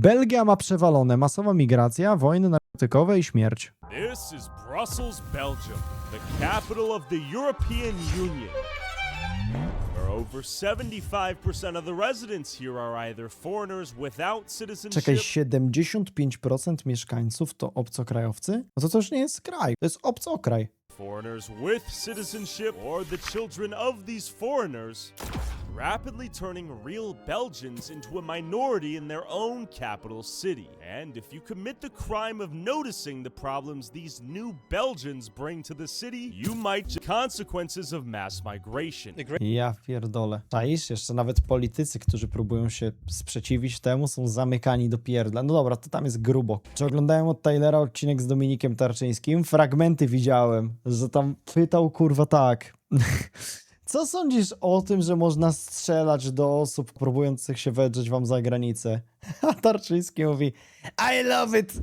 Belgia ma przewalone, masowa migracja, wojny narkotykowe i śmierć. This is Brussels, Belgium, the capital of the European Union, where over 75% of the residents here are either foreigners without citizenship. Czekaj, 75% mieszkańców to obcokrajowcy? No to już nie jest kraj, to jest obcokraj. Foreigners with citizenship or the children of these foreigners, rapidly turning real Belgians into a minority in their own capital city. And if you commit the crime of noticing the problems these new Belgians bring to the city, you might get consequences of mass migration. Ja pierdolę. Czaisz? Jeszcze nawet politycy, którzy próbują się sprzeciwić temu, są zamykani do pierdla. No dobra, to tam jest grubo. Czy oglądałem od Taylora odcinek z Dominikiem Tarczyńskim? Fragmenty widziałem, że tam pytał kurwa tak. Co sądzisz o tym, że można strzelać do osób próbujących się wedrzeć wam za granicę? A Tarczyński mówi I love it!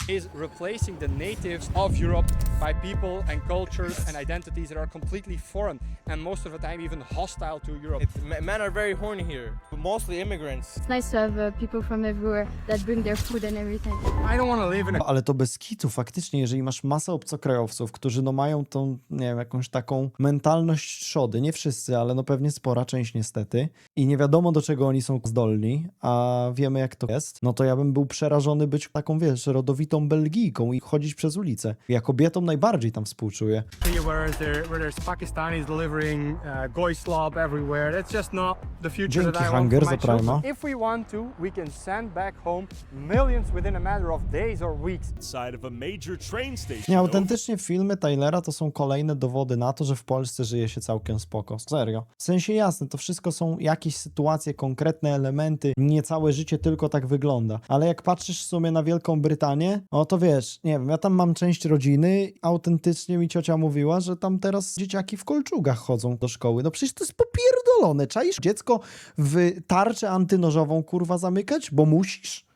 Is replacing the natives of Europe by people and cultures and identities that are completely foreign and most of the time even hostile to Europe. Men are very horny here, mostly immigrants. It's nice to have people from everywhere that bring their food and everything. I don't want to live in a Ale to bez kitu, faktycznie, jeżeli masz masę obcokrajowców, którzy no mają tą, nie wiem, jakąś taką mentalność trzody, nie wszyscy, ale no pewnie spora część niestety, i nie wiadomo do czego oni są zdolni, a wiemy jak to jest, no to ja bym był przerażony być taką, wiesz, rodowitą Belgijką i chodzić przez ulicę. Ja kobietom najbardziej tam współczuję. where there's Pakistanis delivering goy slob everywhere. That's just not the future Dzięki, that I want Hunger, for my za Prima. children. If we want to, we can send back home millions within a matter of days or weeks. Side of a major train station. Nie, autentycznie filmy Taylora to są kolejne dowody na to, że w Polsce żyje się całkiem spoko. Serio. W sensie jasne, to wszystko są jakieś sytuacje, konkretne elementy, nie całe życie tylko tak wygląda. Ale jak patrzysz w sumie na Wielką Brytanię, no to wiesz, nie wiem, ja tam mam część rodziny, autentycznie mi ciocia mówiła, że tam teraz dzieciaki w kolczugach chodzą do szkoły. No przecież to jest popierdolone. Czaisz dziecko w tarczę antynożową kurwa zamykać, bo musisz?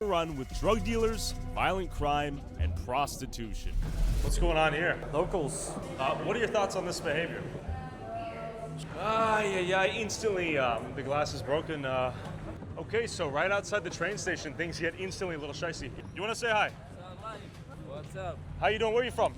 Run with drug dealers, violent crime, and prostitution. What's going on here? Locals. What are your thoughts on this behavior? Yeah, instantly the glass is broken. Okay, so right outside the train station, things get instantly a little shicey. You want to say hi? What's up? How you doing? Where are you from?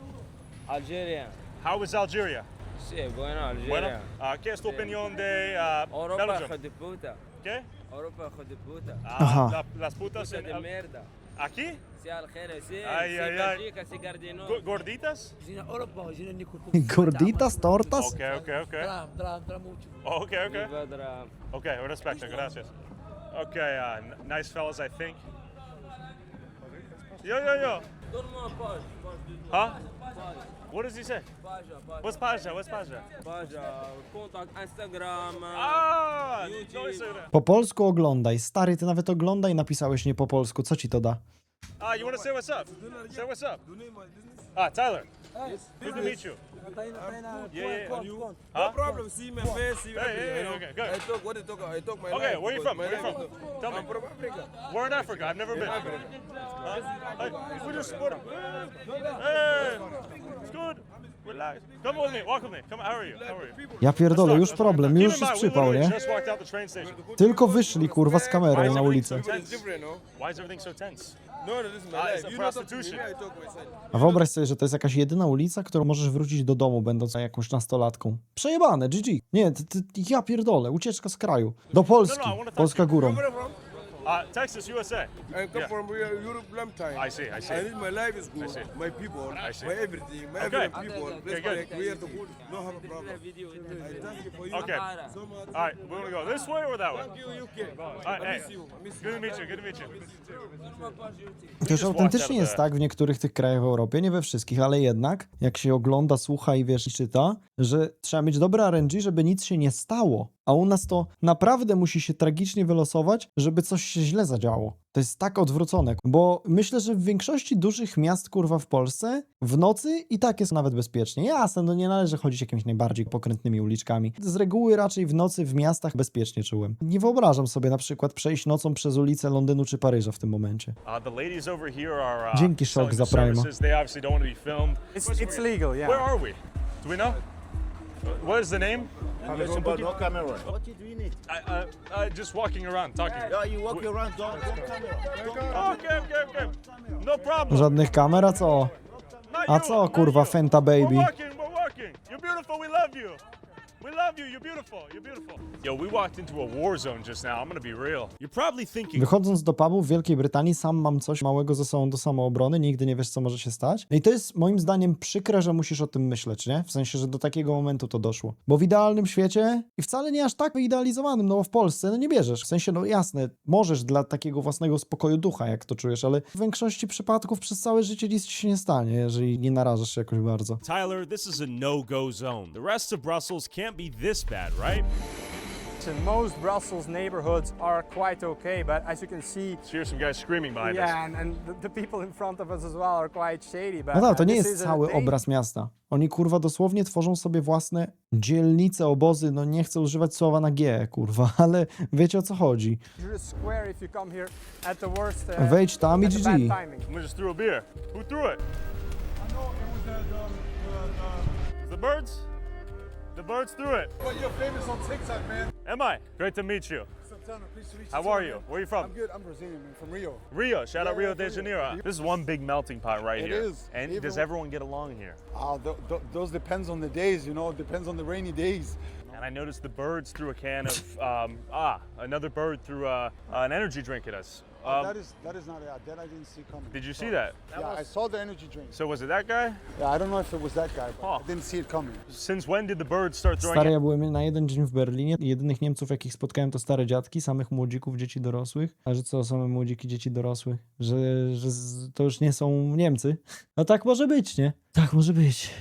Algeria. How is Algeria? Sí, bueno, Algeria. Bueno. ¿Qué es tu opinión de Europa, Belgium? hijo de puta. ¿Qué? Europa, hijo de puta. Ajá. Las putas Puta de mierda. ¿Aquí? Sí, Algeria, sí. Ay, sí, ay, ay. Bélgica, sí, Gardino. ¿Gorditas? Gorditas, tortas? Okay. Okay. Vedra. Okay, respecto, gracias. Okay, nice fellas, I think. Yo. Donne-moi page. Huh? What does he say? Page. What's Paja? Page. Contact Instagram. No YouTube. say that. Po polsku oglądaj. Stary, ty nawet oglądaj, napisałeś nie po polsku. Co ci to da? You want to say what's up? Say what's up. Tyler. Good to meet you. Yeah. No problem. See my face. See my Hey, you know. okay, good. I talk my Okay, life. where you from? Tell me. I'm from Africa. We're in Africa. I've never been. Hey, we just sport. Hey, it's good. Relax. Come with me. Walk with me. Come. How are you? Ja pierdolę, już problem, Keep już in jest mind, we przypał, literally nie? just walked out the train station. Tylko wyszli, kurwa, z kamerą na ulicę. It's different, no? Why is everything so tense? No, this is my It's life. a You don't talk to me. prostitution. I talk myself. A wyobraź sobie, że to jest jakaś jedyna ulica, którą możesz wrócić do domu, będąc jakąś nastolatką. Przejebane, GG. Nie, ja pierdolę, ucieczka z kraju. Do Polski, Polska górą. Where are you from? Texas, USA. I come from Europe long time. I see. And this my life is good. see. My people, see. my everything, my Okay. every people. Respect. We have the food. No have a problem. Video. I thank you for you. Okay. So much. All right, we want to go this way or that way? Thank you, UK. All right, I hey. miss you. I miss you. Good to meet you. Good to meet you. Też autentycznie jest tak w niektórych tych krajach w Europie, nie we wszystkich, ale jednak, jak się ogląda, słucha i wiesz, i czyta, że trzeba mieć dobre RNG, żeby nic się nie stało. A u nas to naprawdę musi się tragicznie wylosować, żeby coś się źle zadziało. To jest tak odwrócone, bo myślę, że w większości dużych miast, kurwa, w Polsce w nocy i tak jest nawet bezpiecznie. Jasne, no nie należy chodzić jakimiś najbardziej pokrętnymi uliczkami. Z reguły raczej w nocy w miastach bezpiecznie czułem. Nie wyobrażam sobie na przykład przejść nocą przez ulicę Londynu czy Paryża w tym momencie. The ladies over here are Dzięki, Szok, selling za the Prima. services. They obviously don't want to be filmed. It's legal, yeah. Where are we? Do we know? What is the name? No camera. What do you need? Just walking around, talking. Yeah, you walk around, don't camera. Okay. No problem. Żadnych kamer, a co? Not A you, co, not kurwa, you. Fenta baby? We're working. You're beautiful, we love you. We love you, you're beautiful. Yo, we walked into a war zone just now, I'm gonna be real. You're probably thinking, Wychodząc do pubu w Wielkiej Brytanii, sam mam coś małego ze sobą do samoobrony, nigdy nie wiesz, co może się stać. No i to jest moim zdaniem przykre, że musisz o tym myśleć, nie? W sensie, że do takiego momentu to doszło. Bo w idealnym świecie, i wcale nie aż tak wyidealizowanym, no bo w Polsce, no nie bierzesz. W sensie, no jasne, możesz dla takiego własnego spokoju ducha, jak to czujesz, ale w większości przypadków przez całe życie nic ci się nie stanie, jeżeli nie narażasz się jakoś bardzo. Tyler, this is a no-go zone. The rest of Brussels can't be this bad, right? In most Brussels neighborhoods are quite okay, but as you can see, Here's some guys screaming behind us. yeah, and the people in front of us as well are quite shady. But No tak, to nie this jest is a cały day- obraz miasta. Oni, kurwa, dosłownie tworzą sobie własne dzielnice, obozy, no nie chcę używać słowa na G, kurwa, ale wiecie o co chodzi. You're a square if you come here at the worst. Wejdź tam i at the GG. bad timing. Someone just threw a beer. Who threw it? The birds? The birds threw it. But you're famous on TikTok, man. Am I? Great to meet you. Santana, pleased to meet you. How too, are man. you? Where are you from? I'm good. I'm Brazilian, man, from Rio. Rio. Shout out Yeah, Rio de Rio. Janeiro. This is one big melting pot right It here. is. And Even does when- everyone get along here? Those depends on the days, you know. It depends on the rainy days. And I noticed the birds threw a can of another bird threw an energy drink at us. that is not that I didn't see coming. Did you see that? Yeah, I saw the energy drink. So was it that guy? Yeah, I don't know if it was that guy, but Huh. I didn't see it coming. Since when did the birds start throwing? Stary, ja byłem na jeden dzień w Berlinie. Jedynych Niemców, jakich spotkałem, to stare dziadki, samych młodzików, dzieci dorosłych. A że co, same młodziki, dzieci dorosłych? Że to już nie są Niemcy? No tak może być, nie? Tak może być.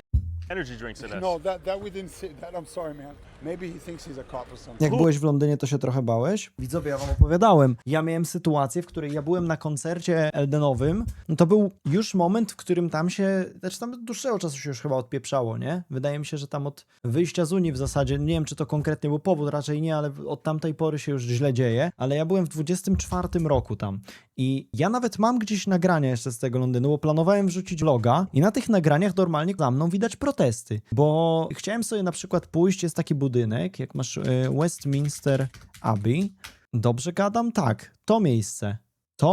Energy drinks at us. No, that we didn't see. That I'm sorry, man. Maybe he thinks he's a cop or something. Jak byłeś w Londynie, to się trochę bałeś? Widzowie, ja wam opowiadałem. Ja miałem sytuację, w której ja byłem na koncercie Eldenowym. No to był już moment, w którym tam się, znaczy tam od dłuższego czasu się już chyba odpieprzało, nie? Wydaje mi się, że tam od wyjścia z Unii w zasadzie, nie wiem, czy to konkretnie był powód, raczej nie, ale od tamtej pory się już źle dzieje. Ale ja byłem w 24 roku tam. I ja nawet mam gdzieś nagrania jeszcze z tego Londynu, bo planowałem wrzucić vloga i na tych nagraniach normalnie za mną widać protesty, bo chciałem sobie na przykład pójść, jest taki budynek, jak masz Westminster Abbey. Dobrze gadam? Tak, to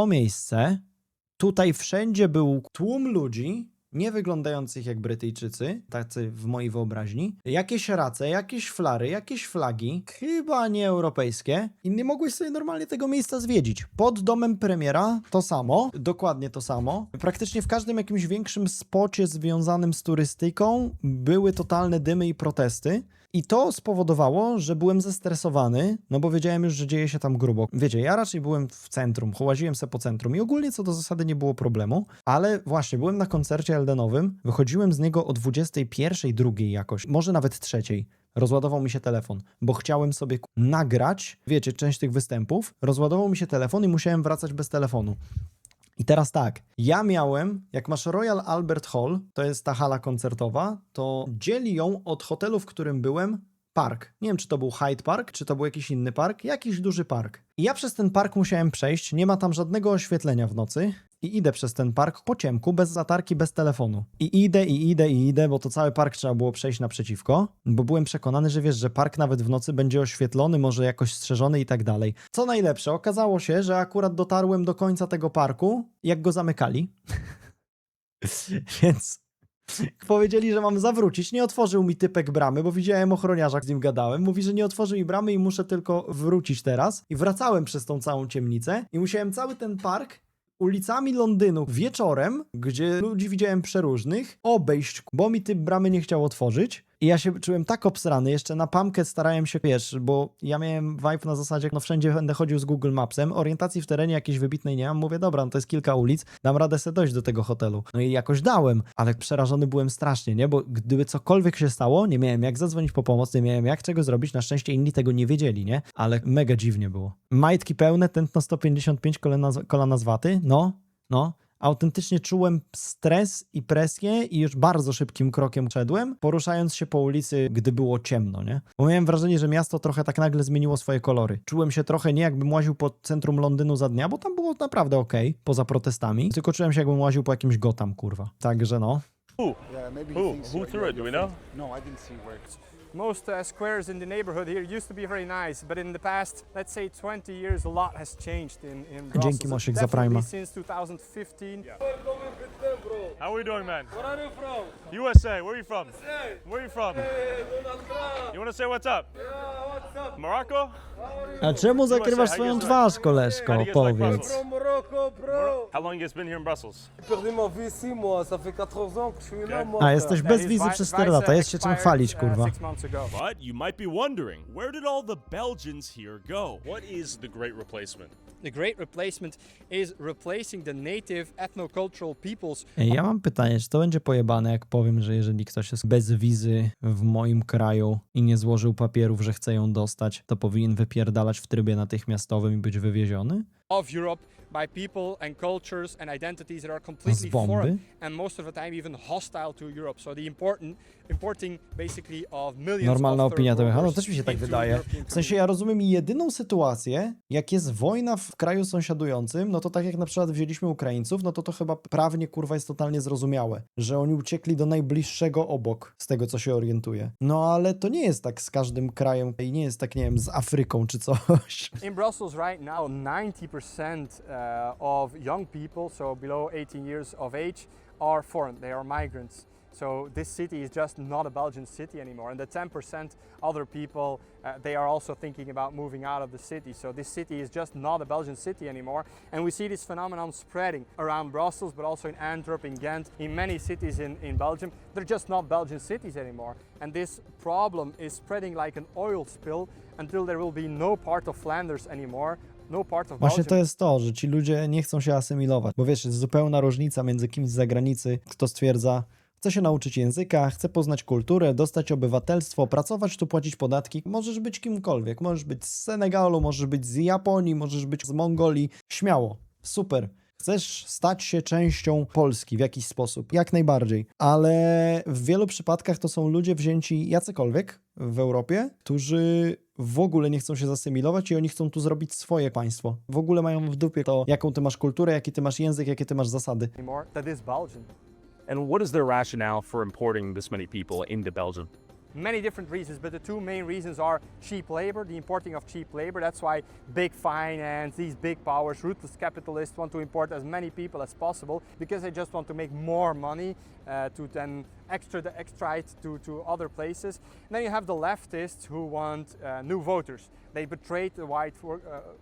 miejsce, tutaj wszędzie był tłum ludzi, nie wyglądających jak Brytyjczycy, tacy w mojej wyobraźni. Jakieś race, jakieś flary, jakieś flagi, chyba nie europejskie. I nie mogłeś sobie normalnie tego miejsca zwiedzić. Pod domem premiera to samo, dokładnie to samo. Praktycznie w każdym jakimś większym spocie związanym z turystyką były totalne dymy i protesty. I to spowodowało, że byłem zestresowany, no bo wiedziałem już, że dzieje się tam grubo. Wiecie, ja raczej byłem w centrum, łaziłem se po centrum i ogólnie co do zasady nie było problemu, ale właśnie byłem na koncercie Eldenowym, wychodziłem z niego o 21:02 jakoś, może nawet 3:00. Rozładował mi się telefon, bo chciałem sobie nagrać, wiecie, część tych występów, rozładował mi się telefon i musiałem wracać bez telefonu. I teraz tak, ja miałem, jak masz Royal Albert Hall, to jest ta hala koncertowa, to dzieli ją od hotelu, w którym byłem, park. Nie wiem, czy to był Hyde Park, czy to był jakiś inny park, jakiś duży park. I ja przez ten park musiałem przejść, nie ma tam żadnego oświetlenia w nocy i idę przez ten park po ciemku, bez latarki, bez telefonu. I idę, bo to cały park trzeba było przejść naprzeciwko, bo byłem przekonany, że wiesz, że park nawet w nocy będzie oświetlony, może jakoś strzeżony i tak dalej. Co najlepsze, okazało się, że akurat dotarłem do końca tego parku, jak go zamykali. Więc powiedzieli, że mam zawrócić. Nie otworzył mi typek bramy, bo widziałem ochroniarza, z nim gadałem. Mówi, że nie otworzy mi bramy i muszę tylko wrócić teraz. I wracałem przez tą całą ciemnicę i musiałem cały ten park ulicami Londynu wieczorem, gdzie ludzi widziałem przeróżnych, obejść, bo mi typ bramy nie chciał otworzyć. I ja się czułem tak obsrany, jeszcze na pamkę starałem się, wiesz, bo ja miałem vibe na zasadzie, no wszędzie będę chodził z Google Mapsem, orientacji w terenie jakiejś wybitnej nie mam, mówię, dobra, no to jest kilka ulic, dam radę sobie dojść do tego hotelu. No i jakoś dałem, ale przerażony byłem strasznie, nie, bo gdyby cokolwiek się stało, nie miałem jak zadzwonić po pomoc, nie miałem jak czego zrobić, na szczęście inni tego nie wiedzieli, nie, ale mega dziwnie było. Majtki pełne, tętno 155, kolana z waty, no. Autentycznie czułem stres i presję i już bardzo szybkim krokiem szedłem, poruszając się po ulicy, gdy było ciemno, nie? Bo miałem wrażenie, że miasto trochę tak nagle zmieniło swoje kolory. Czułem się trochę nie jakbym łaził po centrum Londynu za dnia, bo tam było naprawdę okej, poza protestami, tylko czułem się jakbym łaził po jakimś Gotham, kurwa. Także no. Who? Yeah, maybe he Who? thinks Who you're- threw it? Do we know? No, I didn't see where. Most squares in the neighborhood here used to be very nice, but in the past, let's say 20 years, a lot has changed in Brussels. Dzięki, Mosiek, za Definitely Prima. since 2015. How are we doing, man? Where are you from? USA. Where are you from? Where are you from? Hey, Donald Trump. You want to say what's up? Yeah, what's up? Morocco? A czemu zakrywasz how swoją you twarz, koleżko? How do you guys like Powiedz. Brussels? From Morocco, bro. How long you guys been here in Brussels? J'ai perdu ma vie ici, moi. Ça fait 14 ans que je suis là, moi. A, jesteś Yeah, bez his wizy vi- przez 4 visa lata, jest się czym expired, chwalić, kurwa. 6 months ago. But you might be wondering, where did all the Belgians here go? What is the Great Replacement? The Great Replacement is replacing the native ethno-cultural peoples. Ej, ja mam pytanie, czy to będzie pojebane, jak powiem, że jeżeli ktoś jest bez wizy w moim kraju i nie złożył papierów, że chce ją dostać, to powinien wypierdalać w trybie natychmiastowym i być wywieziony? Of Europe by people and cultures and identities that are Z completely bomby? foreign and most of the time even hostile to Europe. So the importing basically of millions Normalna of opinia to third no worlders też mi się tak into wydaje. European W sensie ja rozumiem jedyną sytuację, jak jest wojna w kraju sąsiadującym, no to tak jak na przykład wzięliśmy Ukraińców, no to chyba prawnie kurwa jest totalnie zrozumiałe, że oni uciekli do najbliższego obok, z tego co się orientuję. No ale to nie jest tak z każdym krajem i nie jest tak, nie wiem, z Afryką czy coś. In Brussels right now, 90% of young people, so below 18 years of age, are foreign. They are migrants. So this city is just not a Belgian city anymore. And the 10% other people, they are also thinking about moving out of the city. So this city is just not a Belgian city anymore. And we see this phenomenon spreading around Brussels, but also in Antwerp, in Ghent, in many cities in Belgium. They're just not Belgian cities anymore. And this problem is spreading like an oil spill until there will be no part of Flanders anymore. No part of Właśnie Belgium. to jest to, że ci ludzie nie chcą się asymilować, bo wiesz, jest zupełna różnica między kimś z zagranicy, kto stwierdza, chce się nauczyć języka, chce poznać kulturę, dostać obywatelstwo, pracować tu, płacić podatki. Możesz być kimkolwiek, możesz być z Senegalu, możesz być z Japonii, możesz być z Mongolii. Śmiało, super. Chcesz stać się częścią Polski w jakiś sposób, jak najbardziej, ale w wielu przypadkach to są ludzie wzięci jacykolwiek w Europie, którzy w ogóle nie chcą się zasymilować i oni chcą tu zrobić swoje państwo. W ogóle mają w dupie to, jaką ty masz kulturę, jaki ty masz język, jakie ty masz zasady. Anymore that is Belgian. And what is their rationale for importing this many people into Belgium? Many different reasons, but the two main reasons are cheap labor, the importing of cheap labor. That's why big finance, these big powers, ruthless capitalists want to import as many people as possible because they just want to make more money to then extract to other places. And then you have the leftists who want new voters. They betrayed the white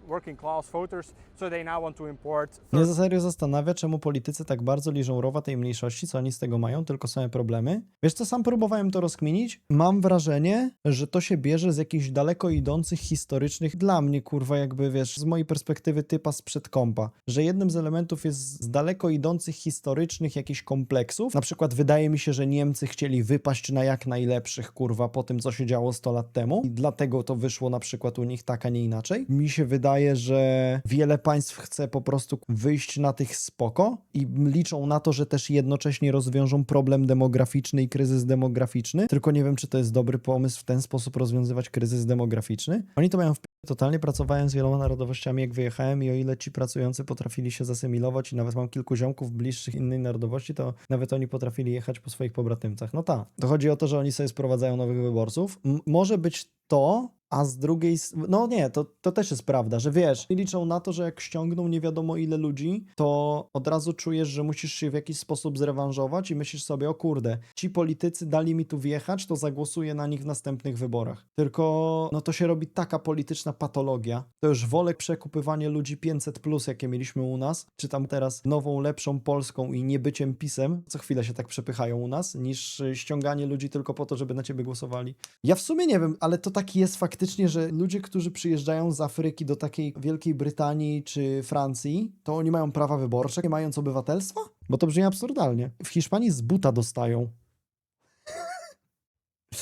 working class voters, so they now want to import. Mnie za serio zastanawia, czemu politycy tak bardzo liżą rowa tej mniejszości, co oni z tego mają, tylko same problemy. Wiesz co, sam próbowałem to rozkminić. Mam wrażenie, że to się bierze z jakichś daleko idących historycznych, dla mnie kurwa jakby wiesz, z mojej perspektywy typa sprzed kompa, że jednym z elementów jest z daleko idących historycznych jakichś kompleksów. Na przykład wydaje mi się, że Niemcy chcieli wypaść na jak najlepszych kurwa po tym, co się działo 100 lat temu i dlatego to wyszło na przykład u nich tak, a nie inaczej. Mi się wydaje, że wiele państw chce po prostu wyjść na tych spoko i liczą na to, że też jednocześnie rozwiążą problem demograficzny i kryzys demograficzny, tylko nie wiem, czy to jest dobry pomysł w ten sposób rozwiązywać kryzys demograficzny. Oni to mają totalnie. Pracowałem z wieloma narodowościami, jak wyjechałem i o ile ci pracujący potrafili się zasymilować i nawet mam kilku ziomków bliższych innej narodowości, to nawet oni potrafili jechać po swoich pobratymcach. No tak, to chodzi o to, że oni sobie sprowadzają nowych wyborców. Może być to, a z drugiej... No nie, to też jest prawda, że wiesz, liczą na to, że jak ściągną nie wiadomo ile ludzi, to od razu czujesz, że musisz się w jakiś sposób zrewanżować i myślisz sobie, o kurde, ci politycy dali mi tu wjechać, to zagłosuję na nich w następnych wyborach. Tylko, no to się robi taka polityczna patologia. To już wolę przekupywanie ludzi 500+, jakie mieliśmy u nas, czy tam teraz nową, lepszą Polską i niebyciem PiS-em, co chwilę się tak przepychają u nas, niż ściąganie ludzi tylko po to, żeby na ciebie głosowali. Ja w sumie nie wiem, ale to taki jest faktycznie, że ludzie, którzy przyjeżdżają z Afryki do takiej Wielkiej Brytanii czy Francji, to oni mają prawa wyborcze, nie mając obywatelstwa? Bo to brzmi absurdalnie. W Hiszpanii z buta dostają.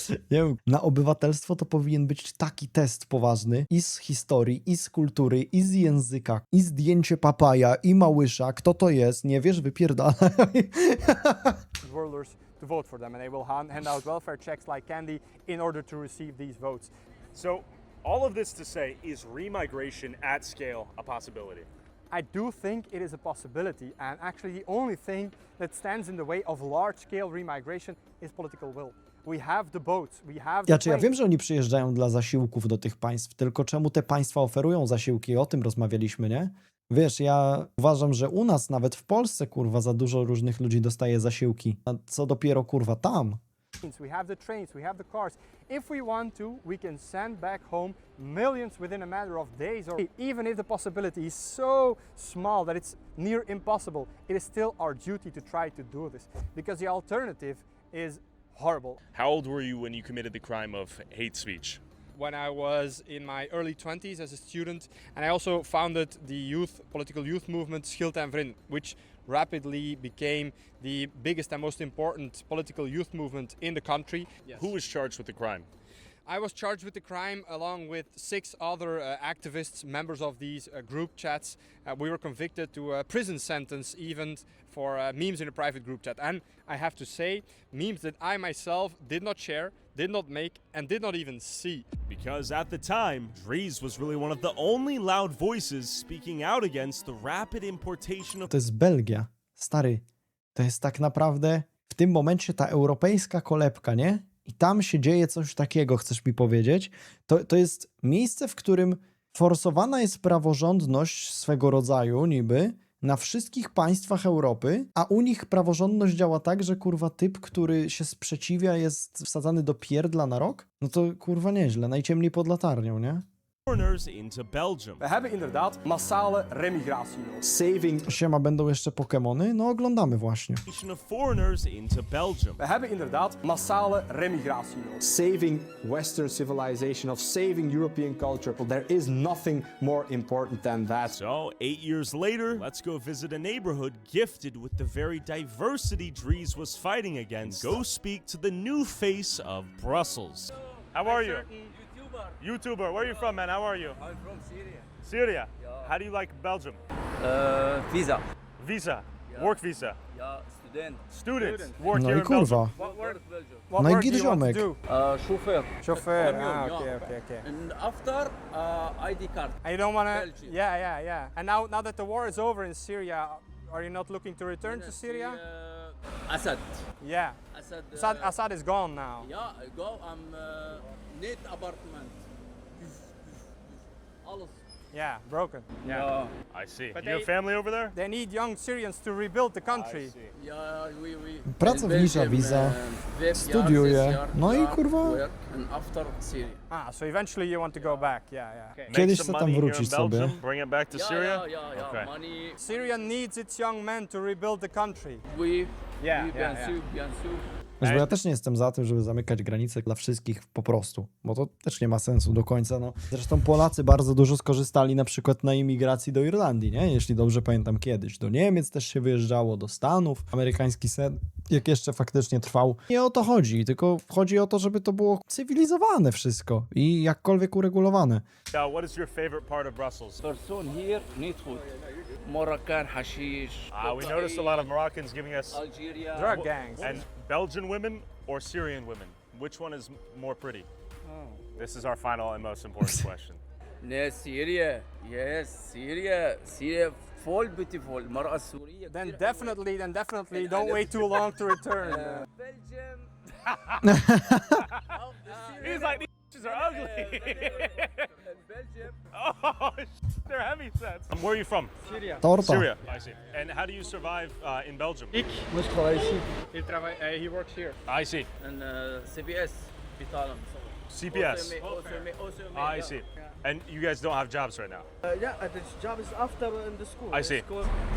Nie wiem, na obywatelstwo to powinien być taki test poważny i z historii, i z kultury, i z języka, i zdjęcie papaja, i małysza. Kto to jest? Nie wiesz? Wypierdalaj. Rulers to vote for them, and they will hand out welfare checks like candy in order to receive these votes. So, all of this to say, is remigration at scale a possibility? I do think it is a possibility, and actually the only thing that stands in the way of large-scale remigration is political will. We have the boats, we have the Ja wiem, planes. że oni przyjeżdżają dla zasiłków do tych państw, tylko czemu te państwa oferują zasiłki? O tym rozmawialiśmy, nie? Wiesz, ja uważam, że u nas, nawet w Polsce, kurwa, za dużo różnych ludzi dostaje zasiłki. A co dopiero, kurwa, tam? We have the trains, we have the cars. If we want to, we can send back home millions within a matter of days, or even if the possibility is so small that it's near impossible, it is still our duty to try to do this, because the alternative is horrible. How old were you when you committed the crime of hate speech? When I was in my early 20s as a student, and I also founded the political youth movement Schild en Vriend, which rapidly became the biggest and most important political youth movement in the country. Yes. Who was charged with the crime? I was charged with the crime along with 6 other activists, members of these group chats. We were convicted to a prison sentence even for memes in a private group chat. And I have to say, memes that I myself did not share, did not make, and did not even see. Because at the time, Dries was really one of the only loud voices speaking out against the rapid importation of... To jest Belgia. Stary, to jest tak naprawdę w tym momencie ta europejska kolebka, nie? I tam się dzieje coś takiego, chcesz mi powiedzieć? To jest miejsce, w którym forsowana jest praworządność swego rodzaju niby na wszystkich państwach Europy, a u nich praworządność działa tak, że kurwa typ, który się sprzeciwia, jest wsadzany do pierdla na rok? No to kurwa nieźle, najciemniej pod latarnią, nie? foreigners into Belgium. We hebben inderdaad massale remigratie nodig. Saving. Siema, będą jeszcze Pokemony? No oglądamy właśnie. Of foreigners into Belgium. We hebben inderdaad massale remigratie nodig. Saving Western civilization, of saving European culture. There is nothing more important than that. So, 8 years later, let's go visit a neighborhood gifted with the very diversity Dries was fighting against. Go speak to the new face of Brussels. How are you? YouTuber. Where are you from, man? How are you? I'm from Syria. Syria. How do you like Belgium? Visa. Visa. Work visa. Yeah, student. Student. Work No here i in Belgium. kurwa. What Belgium? What No i work git do you want to ziomek. do? Chauffeur. Chauffeur. Camion, Okay. And after ID card. And you don't want to? Belgium. Yeah. And now that the war is over in Syria, are you not looking to return to Syria? Assad. Yeah. Assad is gone now. Yeah, I go. I'm net apartment. Alles. Yeah, broken. Yeah. I see. But You have family over there? They need young Syrians to rebuild the country. Yeah, we. Pracownicza wiza, studiuje, no i kurwa, And after Syria. So eventually you want to go back. Yeah. Make Kiedyś some chce tam money here in wrócić Belgium, sobie. bring it back to Syria? Yeah. Okay. Money. Syria needs its young men to rebuild the country. Yeah. Wiesz, bo ja też nie jestem za tym, żeby zamykać granice dla wszystkich po prostu, bo to też nie ma sensu do końca. No. Zresztą Polacy bardzo dużo skorzystali na przykład na imigracji do Irlandii, nie? Jeśli dobrze pamiętam kiedyś. Do Niemiec też się wyjeżdżało, do Stanów. Amerykański sen, jak jeszcze faktycznie trwał. Nie o to chodzi, tylko chodzi o to, żeby to było cywilizowane wszystko i jakkolwiek uregulowane. Now, what is your favorite part of Brussels? Person here need food. Moroccan, hashish. We noticed a lot of Moroccans giving us Algeria. Drug gangs. and Belgian women or Syrian women. Which one is more pretty? This is our final and most important question. Syria. Yes, Syria. Syria full beautiful. المرأة السورية. Then definitely don't wait too long to return. Belgium. He's like, these bitches are ugly. Belgium. Oh, they're heavy sets. Where are you from? Torta. Syria. I see. And how do you survive in Belgium? He works here. I see. And CBS. بيطالم. CPS. I see. And you guys don't have jobs right now? Yeah, the job is after in the school. I see.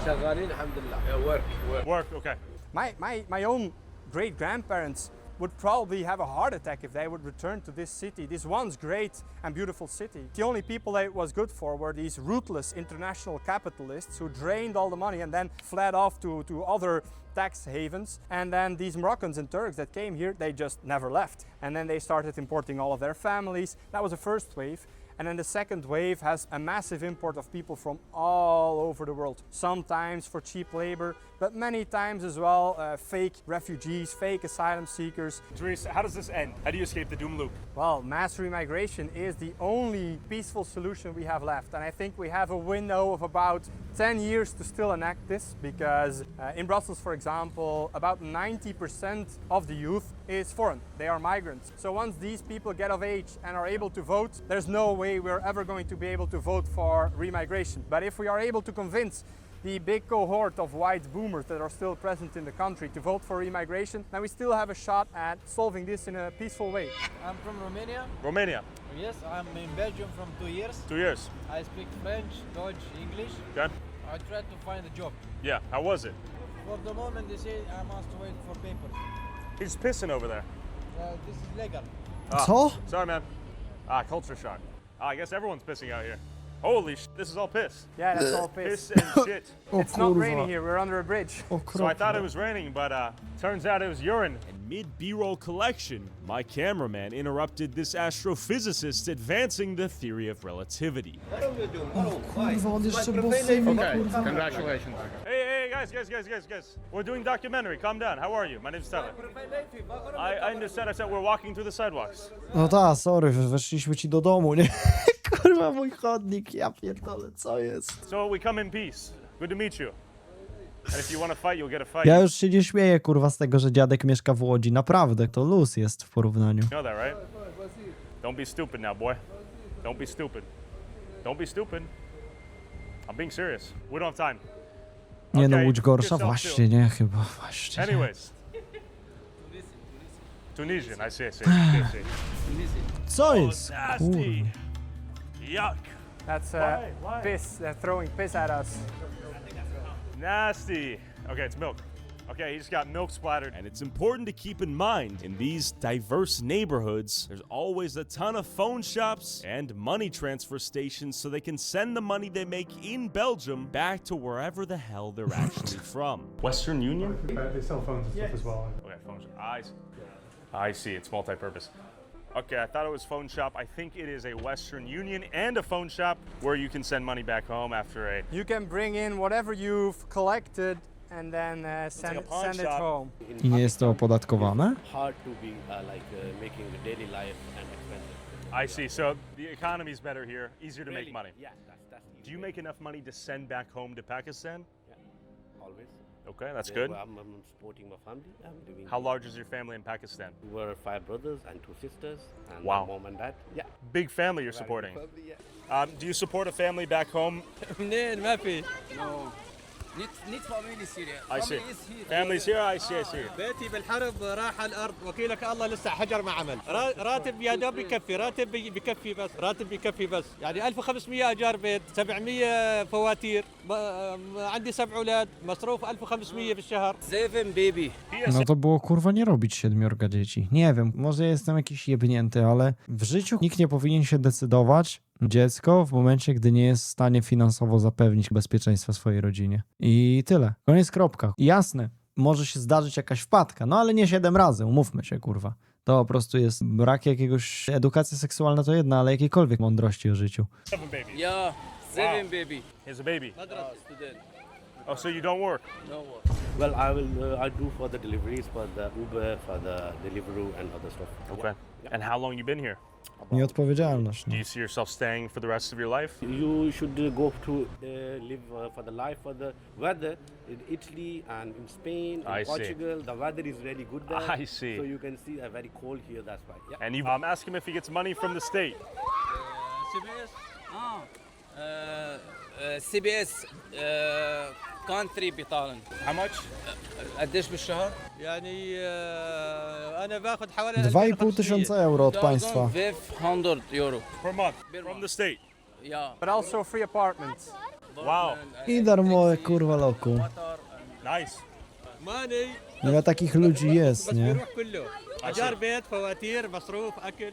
شغالين الحمد لله. Work. Okay. My own great grandparents would probably have a heart attack if they would return to this city, this once great and beautiful city. The only people that it was good for were these ruthless international capitalists who drained all the money and then fled off to other tax havens. And then these Moroccans and Turks that came here, they just never left. And then they started importing all of their families. That was the first wave. And then the second wave has a massive import of people from all over the world. Sometimes for cheap labor, but many times as well fake refugees, fake asylum seekers. Dries, how does this end? How do you escape the doom loop? Well, mass remigration is the only peaceful solution we have left. And I think we have a window of about 10 years to still enact this, because in Brussels, for example, about 90% of the youth is foreign. They are migrants. So once these people get of age and are able to vote, there's no way we're ever going to be able to vote for remigration. But if we are able to convince the big cohort of white boomers that are still present in the country to vote for remigration, then we still have a shot at solving this in a peaceful way. I'm from Romania. Romania. Yes, I'm in Belgium from 2 years. 2 years. I speak French, Dutch, English. Okay. I tried to find a job. Yeah. How was it? For the moment, they say I must wait for papers. He's pissing over there. This is legal. Co? Sorry, man. Culture shock. I guess everyone's pissing out here. Holy sh! This is all piss. Yeah, that's all piss. Piss and shit. It's not raining here, we're under a bridge. So I thought it was raining, but turns out it was urine. And mid B-roll collection, my cameraman interrupted this astrophysicist advancing the theory of relativity. Kurwa, on jeszcze bossy, kurwa. Congratulations. Hey, guys. We're doing documentary. Calm down. How are you? My name's Tamae. I understand. I said we're walking through the sidewalks. No ta, sorry, weszliśmy ci do domu, nie? Kurwa, mój chodnik, ja pierdolę, co jest? So we come in peace. Good to meet you. And if you want to fight, you'll get a fight. Ja już się nie śmieję, kurwa, z tego, że dziadek mieszka w Łodzi. Naprawdę, to luz jest w porównaniu. You know that, right? Don't be stupid now, boy. Don't be stupid. Don't be stupid. I'm being serious. We don't have time. Nie no, Okay, Łódź gorsza? yourself Właśnie nie, chyba, właśnie nie. Anyways. Tunisian, I see. Co jest? Nasty. Kurwa. Yuck. That's Why? piss. They're throwing piss at us. Nasty. Okay, it's milk. Okay, he just got milk splattered. And it's important to keep in mind, in these diverse neighborhoods, there's always a ton of phone shops and money transfer stations so they can send the money they make in Belgium back to wherever the hell they're actually from. Western Union? They sell phones and stuff as well. Okay, phone shop. I see, it's multi-purpose. Okay, I thought it was phone shop. I think it is a Western Union and a phone shop where you can send money back home after a... You can bring in whatever you've collected and then send it home. I nie jest to opodatkowane? Hard to be making the daily life and expensive. I see. So the economy is better here, easier to make money. Yeah, that's easy. Do you make enough money to send back home to Pakistan? Yeah, always. Okay, that's good. I'm supporting my family. I'm living. How large is your family in Pakistan? We're 5 brothers and 2 sisters, and Wow. my mom and dad. Yeah. Big family you're supporting. Family, yeah. Do you support a family back home? منين ما في. No. Need family Syria. I see. Family is here. Family's here, I see. بيتي بالحرب راح على الارض وكيلك الله لسه حجر ما عمل راتب يا دوب بكفي راتب بكفي بس راتب بكفي بس يعني 1500 ايجار بيت 700 فواتير عندي 7 اولاد مصروف 1500 بالشهر 7 بيبي No to było kurwa nie robić 7 dzieci. Nie wiem, może jestem jakiś jebnięty, ale w życiu nikt nie powinien się decydować dziecko w momencie, gdy nie jest w stanie finansowo zapewnić bezpieczeństwa swojej rodzinie. I tyle. Koniec, kropka. Jasne, może się zdarzyć jakaś wpadka, no ale nie 7 razy, umówmy się, kurwa. To po prostu jest brak jakiegoś... Edukacja seksualna to jedna, ale jakiejkolwiek mądrości o życiu. 7 babies. Yeah, 7 baby. Here's a baby. Student. Oh, so you don't work? No work. Well, I do for the deliveries, for the Uber, for the Deliveroo, and other stuff. Okay. And how long you been here? Nieodpowiedzialność. Do No. you see yourself staying for the rest of your life? You should go to live for the life for the weather in Italy and in Spain, I in see. Portugal. The weather is really good there. I see. So you can see very cold here. That's why. Yeah. And you ask him if he gets money from the state. CBS. CBS country بيطالن. How much? قديش بالشهر؟ يعني أنا باخذ حوالي 2500 euro od państwa. 500 euro. Per month from the state. Yeah. But also free apartments. Wow. I darmowe kurwa loku. Nice. Money. Ile takich ludzi jest, بس nie? بيروح كله. إيجار بيت، فواتير، مصروف، أكل.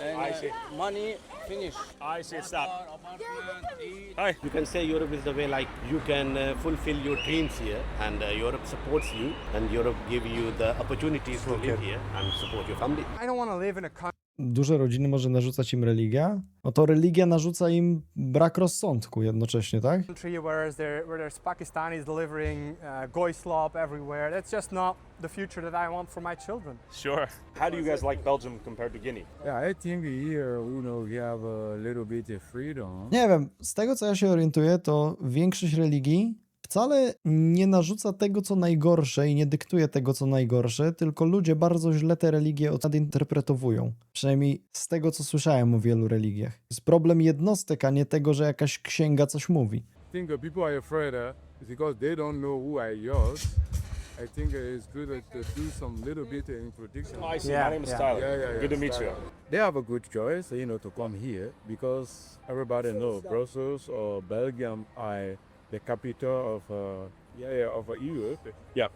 I see. Money finish. I see it stop. Apartment, eat. Hi. You can say Europe is the way like you can fulfill your dreams here, and Europe supports you, and Europe give you the opportunities to live here and support your family. I don't want to live in a country Duże rodziny może narzucać im religia? No to religia narzuca im brak rozsądku jednocześnie, tak? where there's Pakistanis delivering goy slop everywhere. That's just not the future that I want for my children. Sure. How do you guys like Belgium compared to Guinea? Yeah, I think here, we have a little bit of freedom. Nie wiem, z tego co ja się orientuję, to większość religii w wcale nie narzuca tego, co najgorsze i nie dyktuje tego, co najgorsze, tylko ludzie bardzo źle te religie nadinterpretowują. Przynajmniej z tego, co słyszałem o wielu religiach. Jest problem jednostek, a nie tego, że jakaś księga coś mówi. I think people are afraid because they don't know who I was. I think it's good to do some little bit of introduction. I see. My name is Tyler. Yeah. Good to meet you. They have a good choice, to come here because everybody knows Brussels or Belgium are the capital of Europe. Yep.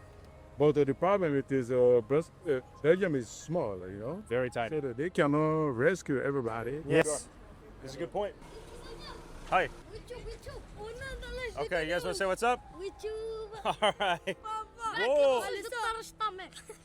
But the problem is Belgium is small, Very tiny. so that they cannot rescue everybody. Yes. That's a good point. Hi. Okay, you guys want to say what's up? All right. Whoa.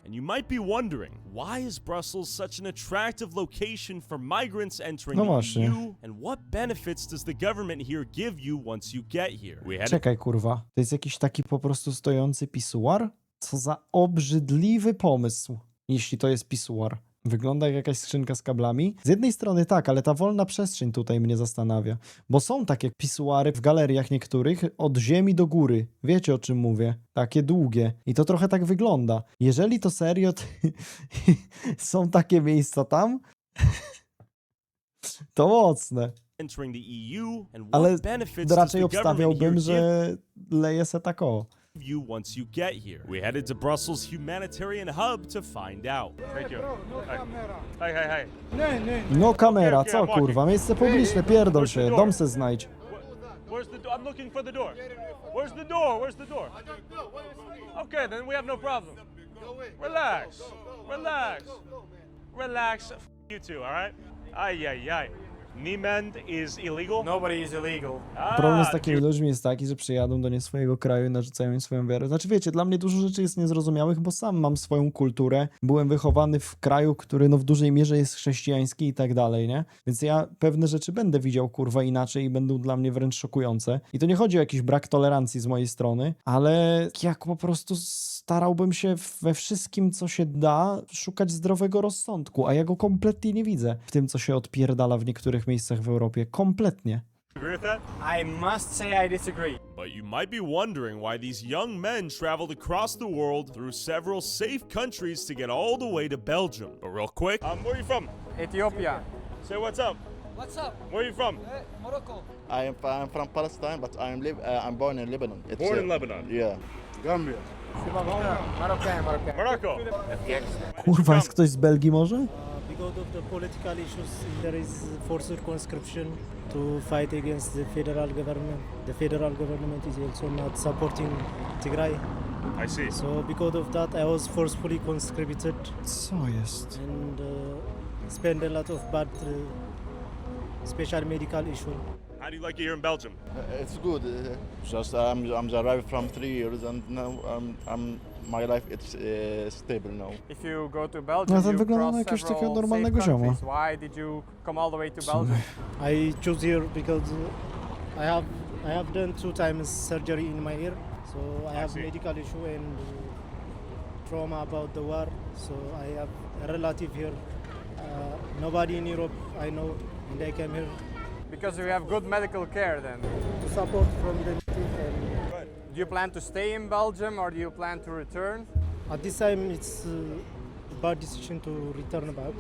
And you might be wondering, why is Brussels such an attractive location for migrants entering No the właśnie. EU? And what benefits does the government here give you once you get here? We had Czekaj, kurwa. To jest jakiś taki po prostu stojący pisuar? Co za obrzydliwy pomysł, jeśli to jest pisuar. Wygląda jak jakaś skrzynka z kablami. Z jednej strony tak, ale ta wolna przestrzeń tutaj mnie zastanawia. Bo są takie pisuary w galeriach niektórych od ziemi do góry. Wiecie, o czym mówię? Takie długie. I to trochę tak wygląda. Jeżeli to serio są takie miejsca tam, to mocne. entering the EU and what Ale benefits does raczej the government obstawiałbym, here że leje se tak o. give you once you get here? We headed to Brussels' humanitarian hub to find out. Thank you. Hey. No kamera, Okay, co I'm walking. kurwa? Miejsce publiczne, pierdol się, dom se znajdź. Where's the door? I'm looking for the door. Where's the door? Where's the door? Okay, then we have no problem. Relax. F you two, all right? Ay. Niemand is illegal? Nobody is illegal. Problem z takimi ludźmi jest taki, że przyjadą do nie swojego kraju i narzucają im swoją wiarę. Znaczy wiecie, dla mnie dużo rzeczy jest niezrozumiałych, bo sam mam swoją kulturę. Byłem wychowany w kraju, który w dużej mierze jest chrześcijański i tak dalej, nie? Więc ja pewne rzeczy będę widział, kurwa, inaczej i będą dla mnie wręcz szokujące. I to nie chodzi o jakiś brak tolerancji z mojej strony, ale jak po prostu starałbym się we wszystkim, co się da, szukać zdrowego rozsądku, a ja go kompletnie nie widzę w tym, co się odpierdala w niektórych miejscach w Europie. Kompletnie. Agree with that? I must say I disagree. But you might be wondering why these young men traveled across the world through several safe countries to get all the way to Belgium. But real quick, where are you from? Ethiopia. Say what's up. What's up? Where are you from? Morocco. I'm from Palestine, but I'm born in Lebanon. Born in Lebanon. Yeah. Gambia. Marocain. Morocco. Kurwa, jest ktoś z Belgii może? Because of the political issues, there is forced conscription to fight against the federal government. The federal government is also not supporting Tigray. I see. So because of that, I was forcefully conscripted Co jest? and spend a lot of bad special medical issue. How do you like it here in Belgium? It's good. Just I'm arrived from 3 years, and now my life it's stable now. If you go to Belgium, No to you wygląda na cross jakiegoś takiego several normalnego safe zioma. countries. Why did you come all the way to Belgium? I choose here because I have done 2 times surgery in my ear, so I have see. medical issue and trauma about the war. So I have a relative here. Nobody in Europe I know, and I came here Because you have good medical care then. to support from the team. Do you plan to stay in Belgium or do you plan to return? At this time, it's a bad decision to return back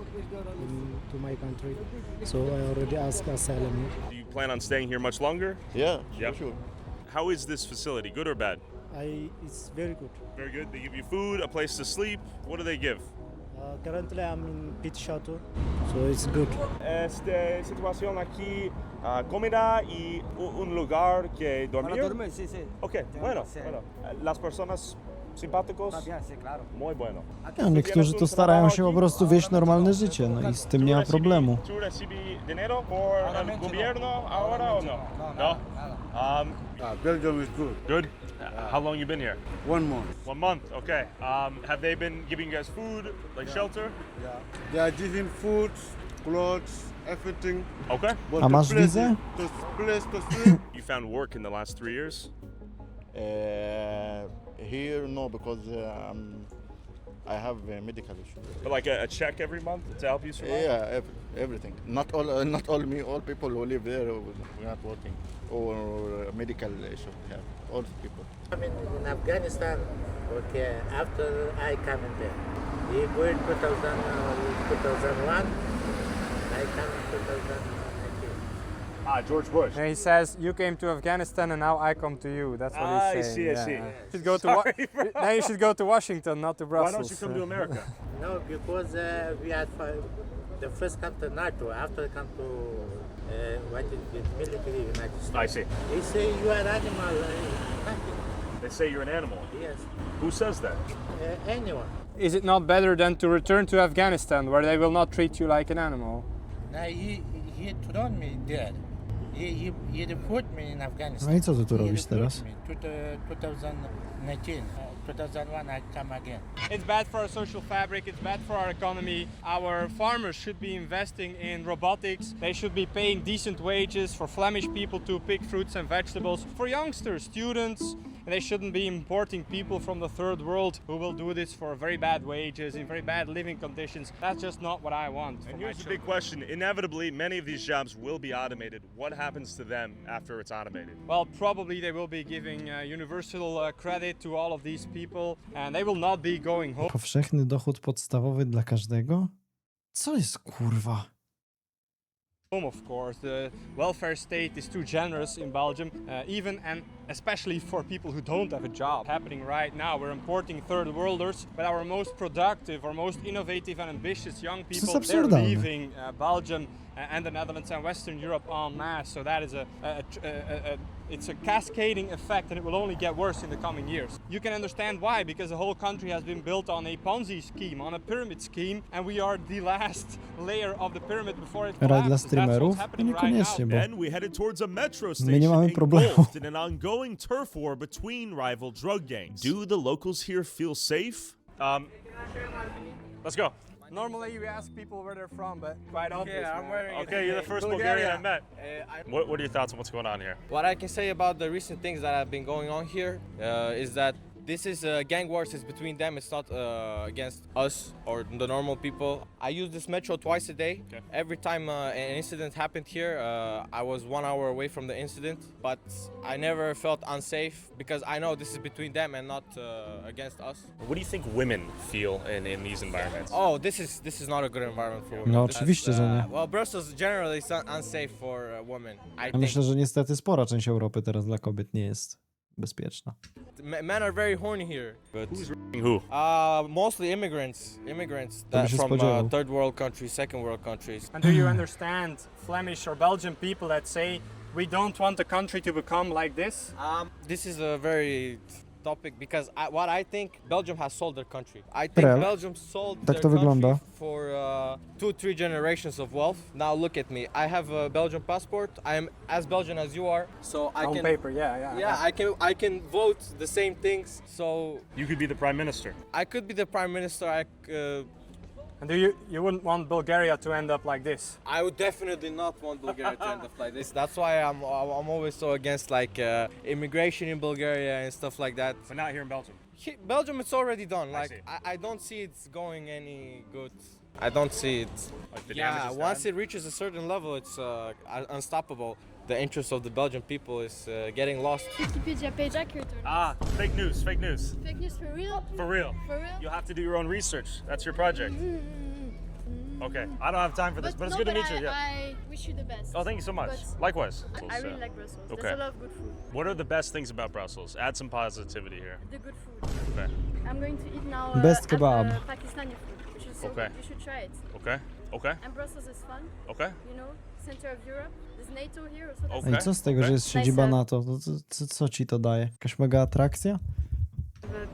to my country. So I already asked asylum here. Do you plan on staying here much longer? Yeah, Yep. sure. How is this facility? Good or bad? It's very good. Very good. They give you food, a place to sleep. What do they give? Currently, I'm in Pit Chateau, so it's good. Situación aquí, comida y un lugar que dormir. sí, sí. Okay, bueno. Las personas simpáticos. sí, claro. Muy bueno. No, niektórzy tu starają się po prostu wieść normalne życie, no i z tym nie ma problemu. ¿Tú recibes dinero por el gobierno ahora o no? No. Belgium is good. Good. How long you been here? 1 month. 1 month. Okay. Have they been giving you guys food, like shelter? They are giving food, clothes, everything. Okay. But A the masz place wizę? is- the place to sleep. You found work in the last 3 years? Here no, because I have a medical issue. But like a check every month to help you survive? Yeah, everything. Not all me. All people who live there, we're not working, or a medical issue. Yeah, all people. I'm in Afghanistan. Okay, after I come in there, we go in 2001. I come in 2019. George Bush. And he says, you came to Afghanistan and now I come to you. That's what he's saying. I see. You should go now you should go to Washington, not to Brussels. Why don't you come to America? No, because we are the first come to NATO. After come to military United States. I see. They say you are animal. They say you're an animal. Yes. Who says that? Anyone. Is it not better than to return to Afghanistan where they will not treat you like an animal? Now he thrown me dead. He put me in Afghanistan. No i co ty tu robisz teraz? 2019, 2001 I come again. It's bad for our social fabric, it's bad for our economy. Our farmers should be investing in robotics. They should be paying decent wages for Flemish people to pick fruits and vegetables. For youngsters, students, and they shouldn't be importing people from the third world who will do this for very bad wages, in very bad living conditions. That's just not what I want. And here's the big question. Inevitably, many of these jobs will be automated. What happens to them after it's automated? Well, probably they will be giving universal credit to all of these people and they will not be going home. Powszechny dochód podstawowy dla każdego? Co jest kurwa? Of course, the welfare state is too generous in Belgium, even and especially for people who don't have a job. Happening right now, we're importing third worlders, but our most productive, our most innovative and ambitious young people, they're leaving Belgium and the Netherlands and Western Europe en masse. So that is it's a cascading effect, and it will only get worse in the coming years. You can understand why, because the whole country has been built on a Ponzi scheme, on a pyramid scheme, and we are the last layer of the pyramid before it collapses. That's what's happening right now. Then we headed towards a metro My nie station mamy problemu. engulfed in an ongoing turf war between rival drug gangs. Do the locals here feel safe? Let's go. Normally we ask people where they're from, but quite obvious. Yeah, I'm wearing Okay, you're the first Bulgarian I met. What are your thoughts on what's going on here? What I can say about the recent things that have been going on here is that this is gang wars. It's between them. It's not against us or the normal people. I use this metro twice a day. Okay. Every time an incident happened here, I was 1 hour away from the incident, but I never felt unsafe because I know this is between them and not against us. What do you think women feel in these environments? Oh, this is not a good environment for women. No oczywiście, że nie. Well, Brussels generally is unsafe for women. I A myślę, że niestety spora część Europy teraz dla kobiet nie jest bezpieczna. Men are very horny here. But who's who? Mostly immigrants by się from spodziewał. third world countries, second world countries. And do you understand Flemish or Belgian people that say we don't want the country to become like this? This is a very topic because what I think Belgium has sold their country. I think Real. Belgium sold Tak their to country wygląda. for 2-3 generations of wealth. Now look at me. I have a Belgian passport. I am as Belgian as you are, so I On can. paper, yeah. I can vote the same things. So You could be the prime minister. I could be the prime minister. And you wouldn't want Bulgaria to end up like this? I would definitely not want Bulgaria to end up like this. That's why I'm always so against immigration in Bulgaria and stuff like that. But not here in Belgium. Belgium, it's already done. I see. I don't see it's going any good. I don't see it. Like the damage is Once done? it reaches a certain level, it's unstoppable. The interest of the Belgian people is getting lost. Wikipedia page accurate or not? Fake news, fake news. Fake news for real? For real. For real? You'll have to do your own research. That's your project. Okay, I don't have time for this, but it's good to meet you. Yeah. I wish you the best. Oh, thank you so much. But Likewise. I really like Brussels. Okay. There's a lot of good food. What are the best things about Brussels? Add some positivity here. The good food. Okay. I'm going to eat now Best at kebab. Pakistani food, which is so Okay. good. You should try it. Okay. Okay. And Brussels is fun. Okay. You know, center of Europe. There's NATO here, so that's No i co z tego, że jest siedziba NATO? Co ci to daje? Jakaś mega atrakcja?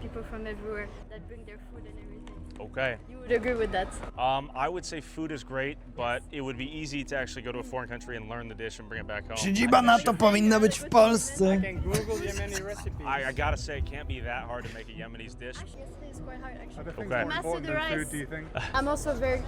people from everywhere that bring their food and everything. Okay. You would agree with that? I would say food is great, but it would be easy to actually go to a foreign country and learn the dish and bring it back home. Siedziba NATO powinna być w Polsce. I gotta say, it can't be that hard to make a Yemenis dish. Actually, yesterday is quite hard, actually. Okay. Master the rice. I'm also very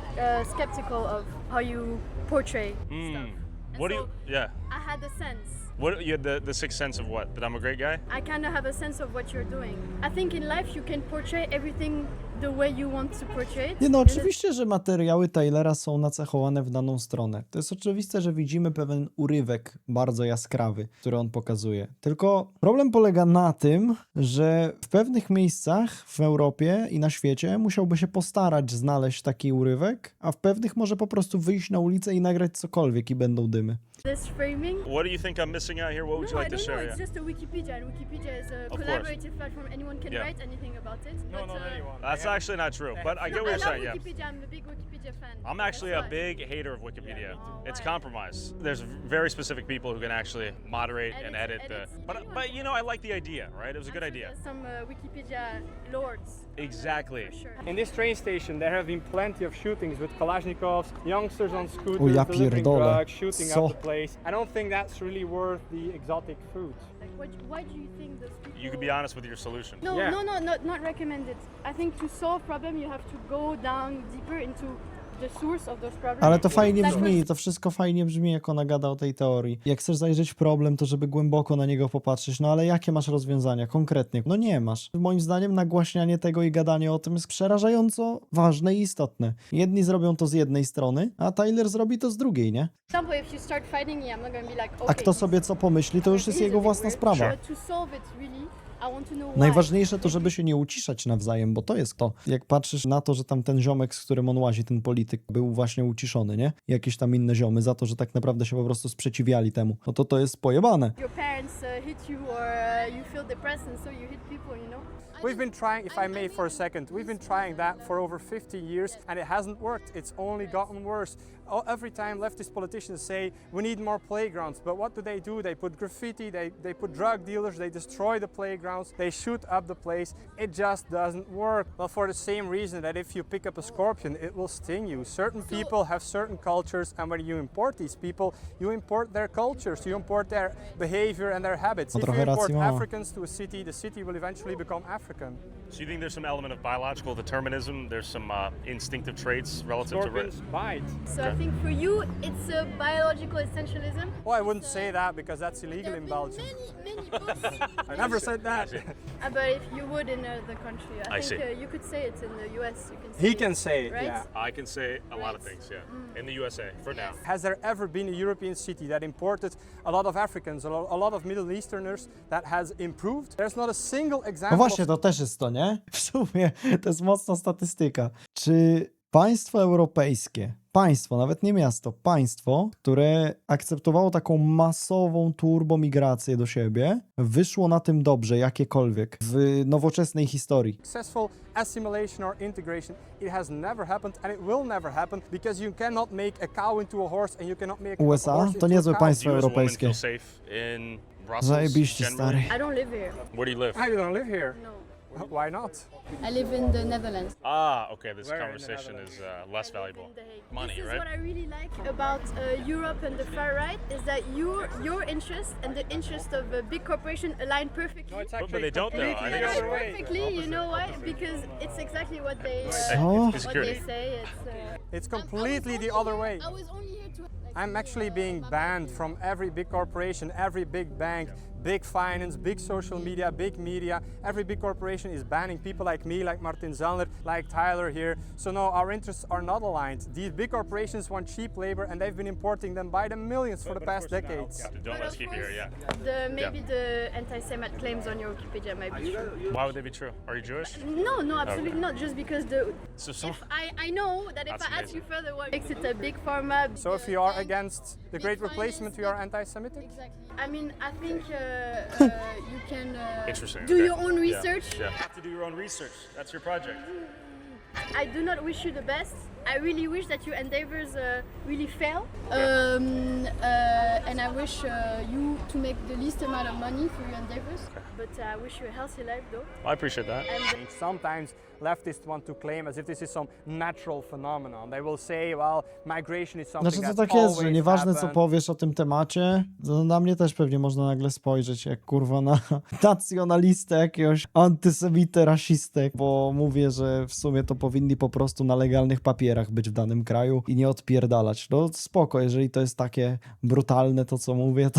skeptical of how you portray stuff. What do you? Yeah. I had a sense. What you had the sixth sense of what? That I'm a great guy? I kind of have a sense of what you're doing. I think in life you can portray everything the way you want to portray it. Nie no, oczywiście, że materiały Taylora są nacechowane w daną stronę. To jest oczywiste, że widzimy pewien urywek bardzo jaskrawy, który on pokazuje. Tylko problem polega na tym, że w pewnych miejscach w Europie i na świecie musiałby się postarać znaleźć taki urywek, a w pewnych może po prostu wyjść na ulicę i nagrać cokolwiek i będą dymy. This framing. What do you think I'm missing out here? What would you like to share? It's just a Wikipedia, and Wikipedia is a Of collaborative platform. Anyone can write anything about it. No, not anyone. That's actually not true, but I get what you're saying, yeah. Wikipedia. I'm a big Wikipedia fan. I'm actually a big hater of Wikipedia. It's compromise. There's very specific people who can actually moderate and edit the... But you know, I like the idea, right? It was a good idea. Some Wikipedia lords. Exactly. In this train station, there have been plenty of shootings with Kalashnikovs, youngsters on O scooters, ja delivering pierdolę. drugs, shooting Co? up the place. I don't think that's really worth the exotic food. Like, why do you think those people... You can be honest with your solution. No, not recommended. I think to solve problem, you have to go down deeper into the source of those problems. Ale to fajnie That brzmi, was- to wszystko fajnie brzmi, jak ona gada o tej teorii. Jak chcesz zajrzeć w problem, to żeby głęboko na niego popatrzeć, no ale jakie masz rozwiązania konkretnie? No nie masz. Moim zdaniem nagłaśnianie tego i gadanie o tym jest przerażająco ważne i istotne. Jedni zrobią to z jednej strony, a Tyler zrobi to z drugiej, nie? For example, if you start fighting me, I'm not gonna be like, okay. A kto sobie co pomyśli, to już jest jego własna sprawa. But to solve it really, I want to know why. Najważniejsze to, żeby się nie uciszać nawzajem, bo to jest to. Jak patrzysz na to, że tam ten ziomek, z którym on łazi, ten polityk, był właśnie uciszony, nie? Jakieś tam inne ziomy za to, że tak naprawdę się po prostu sprzeciwiali temu. No to jest pojebane. Your parents hit you or you feel depressed and so you hit people, you know? We've been trying, if I may for a second, we've been trying that for over 50 years and it hasn't worked. It's only gotten worse. Every time leftist politicians say we need more playgrounds, but what do? They put graffiti, they put drug dealers, they destroy the playgrounds, they shoot up the place. It just doesn't work. Well, for the same reason that if you pick up a scorpion, it will sting you. Certain people have certain cultures, and when you import these people, you import their cultures, you import their behavior and their habits. No If you trochę import racji ma. Africans to a city, the city will eventually become African. So you think there's some element of biological determinism? There's some instinctive traits relative Scorpions to... bite. So I think for you, it's a biological essentialism. Well, I wouldn't say that because that's illegal in Belgium. Many books. I never said that. But if you would in the country, I think you could say it in the US. You can say He can say it, right? yeah. I can say a lot of things, yeah. In the USA, for now. Has there ever been a European city that imported a lot of Africans, a lot of Middle Easterners that has improved? There's not a single example. No właśnie, to też jest to, nie? W sumie to jest mocna statystyka. Czy państwo europejskie, państwo, nawet nie miasto, państwo, które akceptowało taką masową turbomigrację do siebie, wyszło na tym dobrze, jakiekolwiek, w nowoczesnej historii? Successful assimilation or integration, it has never happened and it will never happen because you cannot make a cow into a horse and you cannot make a USA horse to into niezłe a cow. państwo Do you as a woman europejskie. feel safe in Brussels? Zajebiście, generally? stary. I don't live here. Where do you live? I don't live here. No. Why not? I live in the Netherlands. Ah, okay, this Where in the conversation is Netherlands? less valuable. Money, This is right? what I really like about Europe and the far right is that your interest and the interest of a big corporation align perfectly. No, it's But actually they don't, though. completely I They think the it's other align way. perfectly, you know why? Because it's exactly what they Oh. It's what they security. say. It's completely the other way. I was only here to. I'm actually being banned from every big corporation, every big bank, big finance, big social media, big media. Every big corporation is banning people like me, like Martin Zellner, like Tyler here. So no, our interests are not aligned. These big corporations want cheap labor and they've been importing them by the millions for the past decades. Don't let's keep you here, yeah. Maybe the anti-Semite claims on your Wikipedia might be true. Why would they be true? Are you Jewish? No, absolutely not. Just because So if I know that if That's I ask you amazing. further, what makes it a big pharma? So if you are against the Great Replacement, you are anti-Semitic? Exactly. I mean, I think you can Interesting. do okay. your own Yeah, research. Yeah. You have to do your own research. That's your project. I do not wish you the best. I really wish that your endeavors really fail. And I wish you to make the least amount of money for your endeavors. But I wish you a healthy life, though. I appreciate that. And Sometimes leftists want to claim as if this is some natural phenomenon. They will say, well, migration is something Znaczy to that's tak jest, że always nieważne co happened. powiesz o tym temacie, to na mnie też pewnie można nagle spojrzeć jak kurwa na nacjonalistę jakiegoś, antysemitę, rasistę, bo mówię, że w sumie to powinni po prostu na legalnych papierach papierach być w danym kraju i nie odpierdalać. No spoko, jeżeli to jest takie brutalne to, co mówię,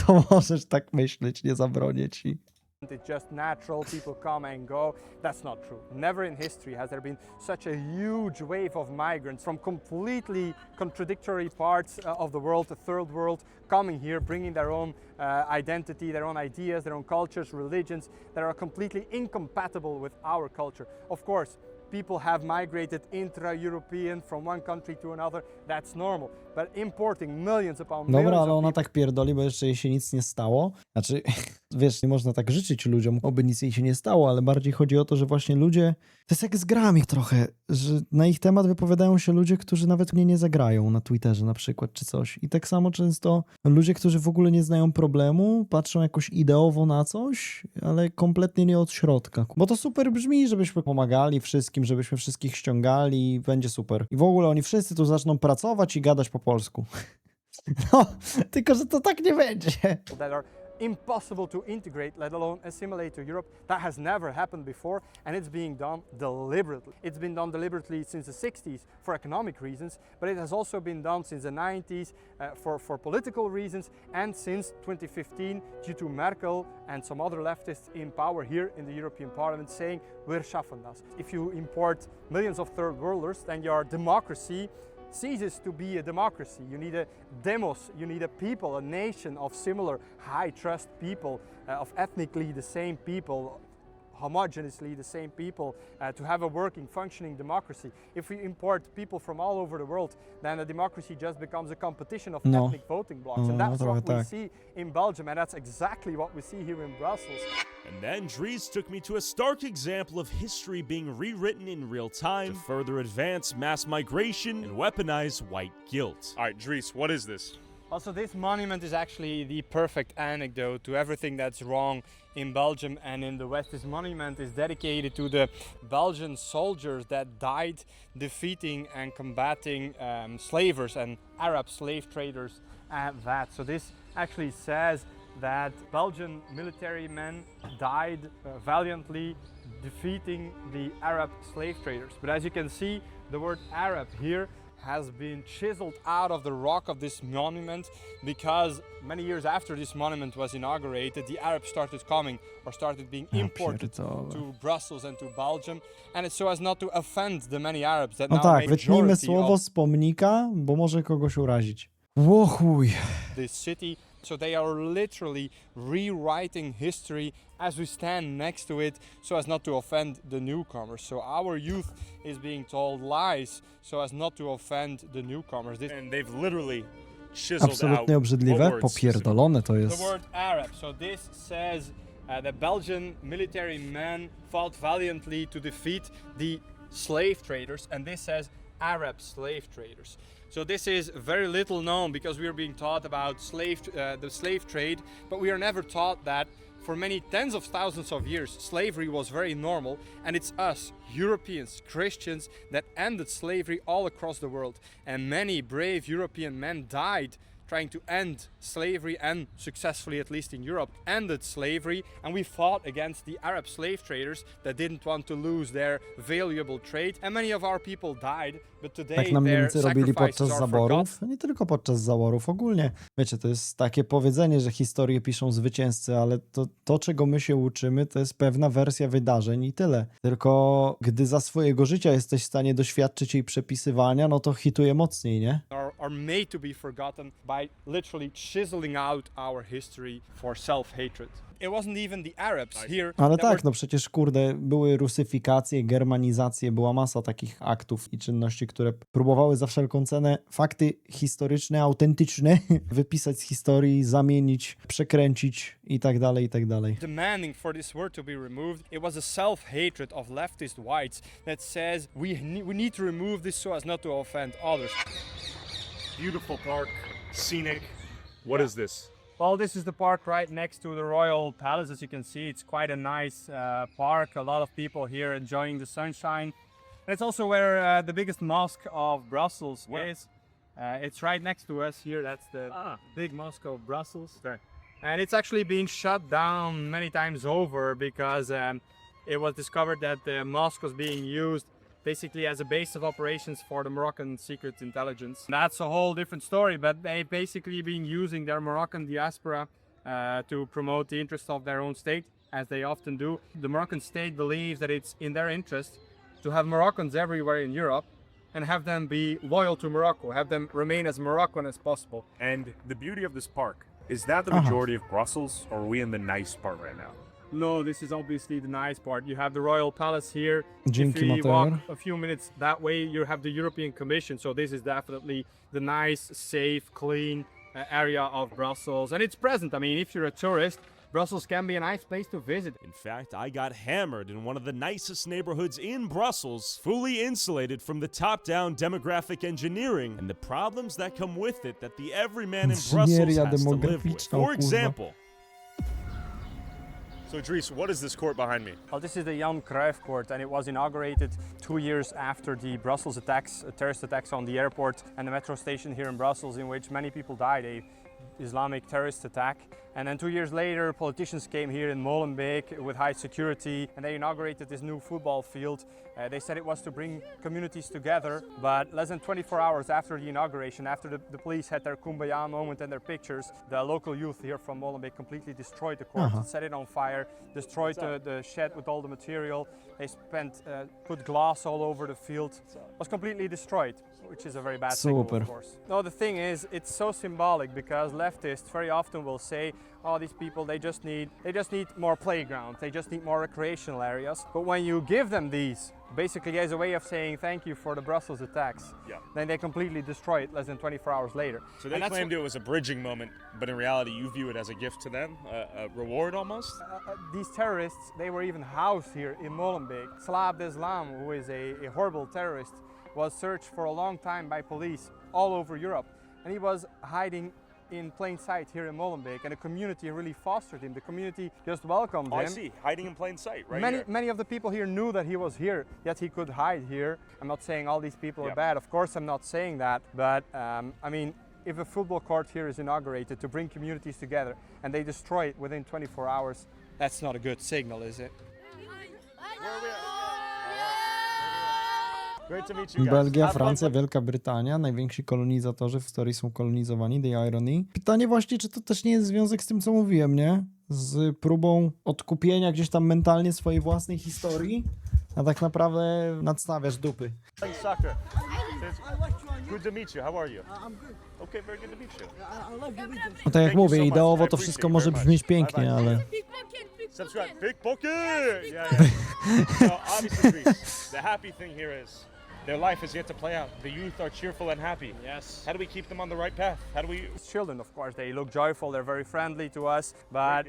to możesz tak myśleć, nie zabronię ci. It's just natural, people come and go. That's not true. Never in history has there been such a huge wave of migrants from completely contradictory parts of the world, the third world, coming here, bringing their own identity, their own ideas, their own cultures, religions that are completely incompatible with our culture. Of course, people have migrated intra-European from one country to another, that's normal. But importing millions upon millions Dobra, ale of ona people... tak pierdoli, bo jeszcze jej się nic nie stało. Znaczy, wiesz, nie można tak życzyć ludziom, oby nic jej się nie stało, ale bardziej chodzi o to, że właśnie ludzie... To jest jak z grami trochę, że na ich temat wypowiadają się ludzie, którzy nawet mnie nie zagrają na Twitterze na przykład, czy coś. I tak samo często ludzie, którzy w ogóle nie znają problemu, patrzą jakoś ideowo na coś, ale kompletnie nie od środka. Bo to super brzmi, żebyśmy pomagali wszystkim, żebyśmy wszystkich ściągali i będzie super. I w ogóle oni wszyscy tu zaczną pracować i gadać po polsku. No, tylko że to tak nie będzie. That are impossible to integrate, let alone assimilate to Europe. That has never happened before, and it's being done deliberately. It's been done deliberately since the 60s for economic reasons, but it has also been done since the 90s for political reasons, and since 2015 due to Merkel and some other leftists in power here in the European Parliament saying, "Wir schaffen das." If you import millions of third worlders, then your democracy ceases to be a democracy. You need a demos, you need a people, a nation of similar high trust people, of ethnically the same people, homogeneously the same people, to have a working, functioning democracy. If we import people from all over the world, then the democracy just becomes a competition of ethnic voting blocks. And that's what we see in Belgium, and that's exactly what we see here in Brussels. And then Dries took me to a stark example of history being rewritten in real time to further advance mass migration and weaponize white guilt. All right, Dries, what is this? Also, this monument is actually the perfect anecdote to everything that's wrong in Belgium and in the West. This monument is dedicated to the Belgian soldiers that died defeating and combating slavers and Arab slave traders at that. So this actually says that Belgian military men died valiantly defeating the Arab slave traders. But as you can see, the word Arab here has been chiseled out of the rock of this monument because many years after this monument was inaugurated, the Arabs started coming or started being imported to Brussels and to Belgium, and it's so as not to offend the many Arabs that No now tak, make wytnijmy majority słowo of z pomnika, bo może kogoś urazić. Łochuj. this city. So they are literally rewriting history as we stand next to it so as not to offend the newcomers. So our youth is being told lies so as not to offend the newcomers. And they've literally chiseled Absolutnie out obrzydliwe, what words? popierdolone to jest. The word Arab. So this says the Belgian military men fought valiantly to defeat the slave traders, and this says Arab slave traders. So this is very little known because we are being taught about the slave trade, but we are never taught that for many tens of thousands of years slavery was very normal, and it's us, Europeans, Christians, that ended slavery all across the world. And many brave European men died trying to end slavery and successfully, at least in Europe, ended slavery, and we fought against the Arab slave traders that didn't want to lose their valuable trade, and many of our people died, but today Tak nam their Niemcy robili sacrifices podczas are zaborów, forgotten. nie tylko podczas zaborów, ogólnie. Wiecie, to jest takie powiedzenie, że historię piszą zwycięzcy, ale to, czego my się uczymy, to jest pewna wersja wydarzeń i tyle. Tylko gdy za swojego życia jesteś w stanie doświadczyć jej przepisywania, no to hituje mocniej, nie? Are made to be forgotten by literally chiseling out our history for self-hatred. It wasn't even the Arabs here. Ale that tak, were no przecież kurde, były rusyfikacje, germanizacje, była masa takich aktów i czynności, które próbowały za wszelką cenę fakty historyczne, autentyczne wypisać z historii, zamienić, przekręcić i tak dalej, i tak dalej. demanding for this word to be removed. It was a self-hatred of leftist whites that says we need to remove this so as not to offend others. Beautiful park, scenic. What is this? Well, this is the park right next to the Royal Palace. As you can see, it's quite a nice park. A lot of people here enjoying the sunshine. And it's also where the biggest mosque of Brussels is. It's right next to us here. That's the big mosque of Brussels. Okay. And it's actually been shut down many times over because it was discovered that the mosque was being used basically as a base of operations for the Moroccan secret intelligence. That's a whole different story, but they basically been using their Moroccan diaspora to promote the interests of their own state, as they often do. The Moroccan state believes that it's in their interest to have Moroccans everywhere in Europe and have them be loyal to Morocco, have them remain as Moroccan as possible. And the beauty of this park, is that the majority of Brussels, or are we in the nice part right now? No, this is obviously the nice part. You have the Royal Palace here. Dzięki, If you Mateo. walk a few minutes that way, you have the European Commission. So this is definitely the nice, safe, clean area of Brussels. And it's present. I mean, if you're a tourist, Brussels can be a nice place to visit. In fact, I got hammered in one of the nicest neighborhoods in Brussels, fully insulated from the top-down demographic engineering and the problems that come with it that the everyman in Brussels Inżynieria has to live with. demograficzna, For kurwa. example, so Idris, what is this court behind me? Well, this is the Jan Cruyff Court, and it was inaugurated 2 years after the Brussels attacks, terrorist attacks on the airport and the metro station here in Brussels, in which many people died. A Islamic terrorist attack. And then 2 years later, politicians came here in Molenbeek with high security, and they inaugurated this new football field. They said it was to bring communities together, but less than 24 hours after the inauguration, after the police had their kumbaya moment and their pictures, the local youth here from Molenbeek completely destroyed the court, set it on fire, destroyed the shed with all the material. They put glass all over the field. It was completely destroyed, which is a very bad signal, of course. No, the thing is, it's so symbolic because leftists very often will say, oh, these people, they just need more playgrounds, they just need more recreational areas. But when you give them these, basically as a way of saying thank you for the Brussels attacks, then they completely destroy it less than 24 hours later. So they claimed it was a bridging moment, but in reality you view it as a gift to them, a reward almost? These terrorists, they were even housed here in Molenbeek. Salah Abdeslam, who is a horrible terrorist, was searched for a long time by police all over Europe. And he was hiding in plain sight here in Molenbeek, and the community really fostered him. The community just welcomed him. I see, hiding in plain sight, right? Many of the people here knew that he was here, yet he could hide here. I'm not saying all these people are bad, of course I'm not saying that, but I mean, if a football court here is inaugurated to bring communities together and they destroy it within 24 hours, that's not a good signal, is it? Great to meet you guys. Belgia, Francja, Wielka Brytania, najwięksi kolonizatorzy w historii są kolonizowani, the irony. Pytanie właśnie, czy to też nie jest związek z tym, co mówiłem, nie? Z próbą odkupienia gdzieś tam mentalnie swojej własnej historii, a tak naprawdę nadstawiasz dupy. Soccer. Good to meet you. How are you? I'm good. Okay, very good to meet you. No tak jak mówię, ideowo to wszystko może brzmieć pięknie, ale... Subscribe. Pickpocket! Yeah. So obviously, the happy thing here is their life is yet to play out. The youth are cheerful and happy. Yes. How do we keep them on the right path? How do we... Children, of course, they look joyful, they're very friendly to us, but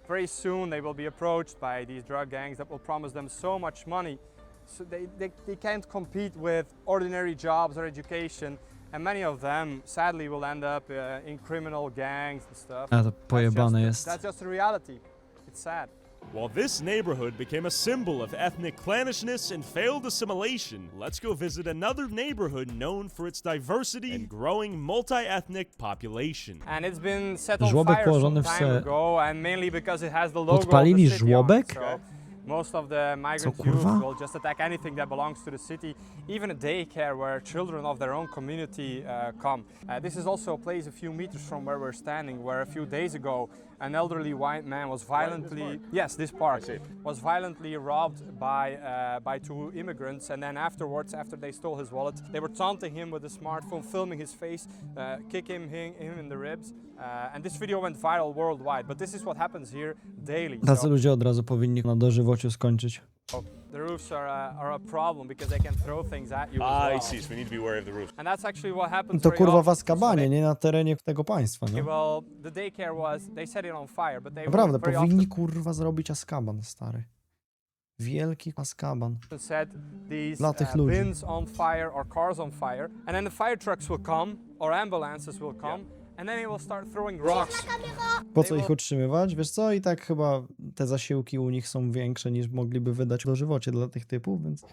very soon they will be approached by these drug gangs that will promise them so much money. So they can't compete with ordinary jobs or education, and many of them sadly will end up in criminal gangs and stuff. A to pojebane jest. That's just the reality. It's sad. While this neighborhood became a symbol of ethnic clannishness and failed assimilation, let's go visit another neighborhood known for its diversity and growing multi-ethnic population. And it's been set on Żłobek fire położony some w time se... ago, and mainly because it has the logo of the Podpalili city on it. żłobek? So most of the migrant Co, youth kurwa? will just attack anything that belongs to the city, even a daycare where children of their own community come. This is also a place a few meters from where we're standing, where a few days ago an elderly white man was violently, this park, was violently robbed by two immigrants, and then afterwards, after they stole his wallet, they were taunting him with a smartphone, filming his face, kicking him in the ribs, and this video went viral worldwide, but this is what happens here daily. Tacy ludzie od razu powinni na dożywociu skończyć. The roofs are a problem because they can throw things at you as well. I see, so we need to be wary of the roof. And that's actually what happens To very kurwa w often. Azkabanie, nie na terenie tego państwa, nie? Well, the daycare they set it on fire, but they Naprawdę, very powinni often kurwa zrobić Azkaban, stary. Wielki Azkaban. set these Dla tych ludzi. bins on fire or cars on fire, and then the fire trucks will come or ambulances will come, and then they will start throwing rocks. Po co ich utrzymywać? Wiesz co? I tak chyba te zasiłki u nich są większe niż mogliby wydać dożywocie dla tych typów, więc...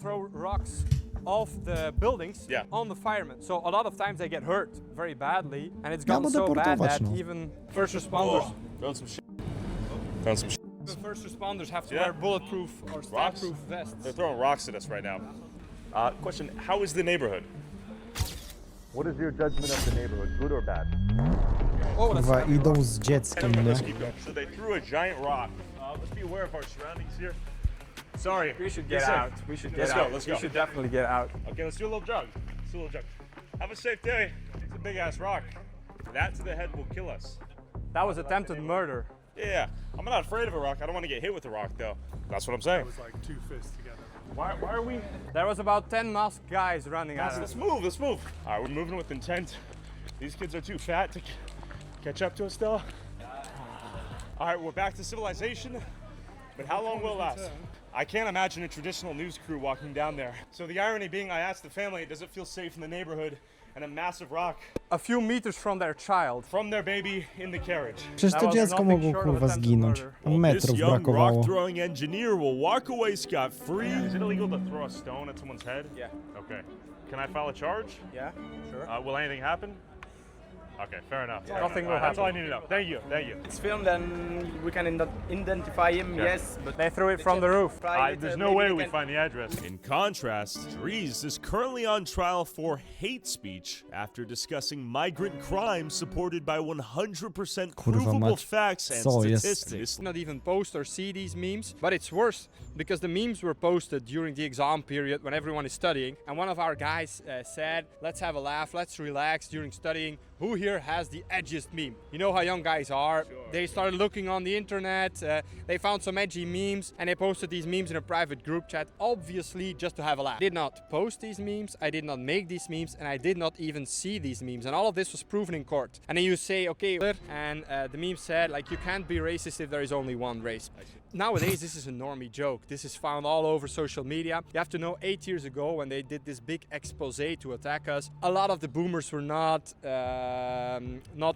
Throw rocks off the buildings on the firemen. So a lot of times they get hurt very badly, and it's gone so bad that even first responders. Found some shit. Found some shit. The first responders have to wear bulletproof or stab-proof vests. They're throwing rocks at us right now. Question, how is the neighborhood? What is your judgment of the neighborhood, good or bad? Kurwa, idą z dzieckiem, nie? Let's keep going. So they threw a giant rock. Let's be aware of our surroundings here. Sorry. We should get Yes, sir. out. We should get Let's out. Go, let's we go. should definitely get out. Okay, let's do a little jog. Let's do a little jog. Have a safe day. It's a big ass rock. That to the head will kill us. That was attempted murder. Yeah, I'm not afraid of a rock. I don't want to get hit with a rock though. That's what I'm saying. It was like 2 fists together. Why are we? There was about 10 masked guys running at us. Let's move, let's move. All right, we're moving with intent. These kids are too fat to catch up to us still. All right, we're back to civilization, but how long will it last? I can't imagine a traditional news crew walking down there. So the irony being, I asked the family, does it feel safe in the neighborhood? And a massive rock a few meters from their child, from their baby in the carriage. Przecież to dziecko mogło kurwa zginąć. Metrów This young brakowało. rock-throwing engineer will walk away scot-free. Is it illegal to throw a stone at someone's head? Yeah. Okay. Can I file a charge? Yeah, sure. Will anything happen? Okay, fair enough. Nothing will happen. That's all I need to know. Thank you, thank you. It's filmed and we can identify him, Okay. yes, but they threw it from the roof. There's no way we find the address. In contrast, Dries is currently on trial for hate speech after discussing migrant crime supported by 100% provable facts and statistics. Not even post or see these memes, but it's worse because the memes were posted during the exam period when everyone is studying, and one of our guys said, let's have a laugh, let's relax during studying. Who here has the edgiest meme? You know how young guys are. Sure. They started looking on the internet, they found some edgy memes, and they posted these memes in a private group chat, obviously just to have a laugh. I did not post these memes, I did not make these memes, and I did not even see these memes, and all of this was proven in court. And then you say, okay, and the meme said, like, you can't be racist if there is only one race. Nowadays, this is a normie joke. This is found all over social media. You have to know 8 years ago when they did this big expose to attack us, a lot of the boomers were not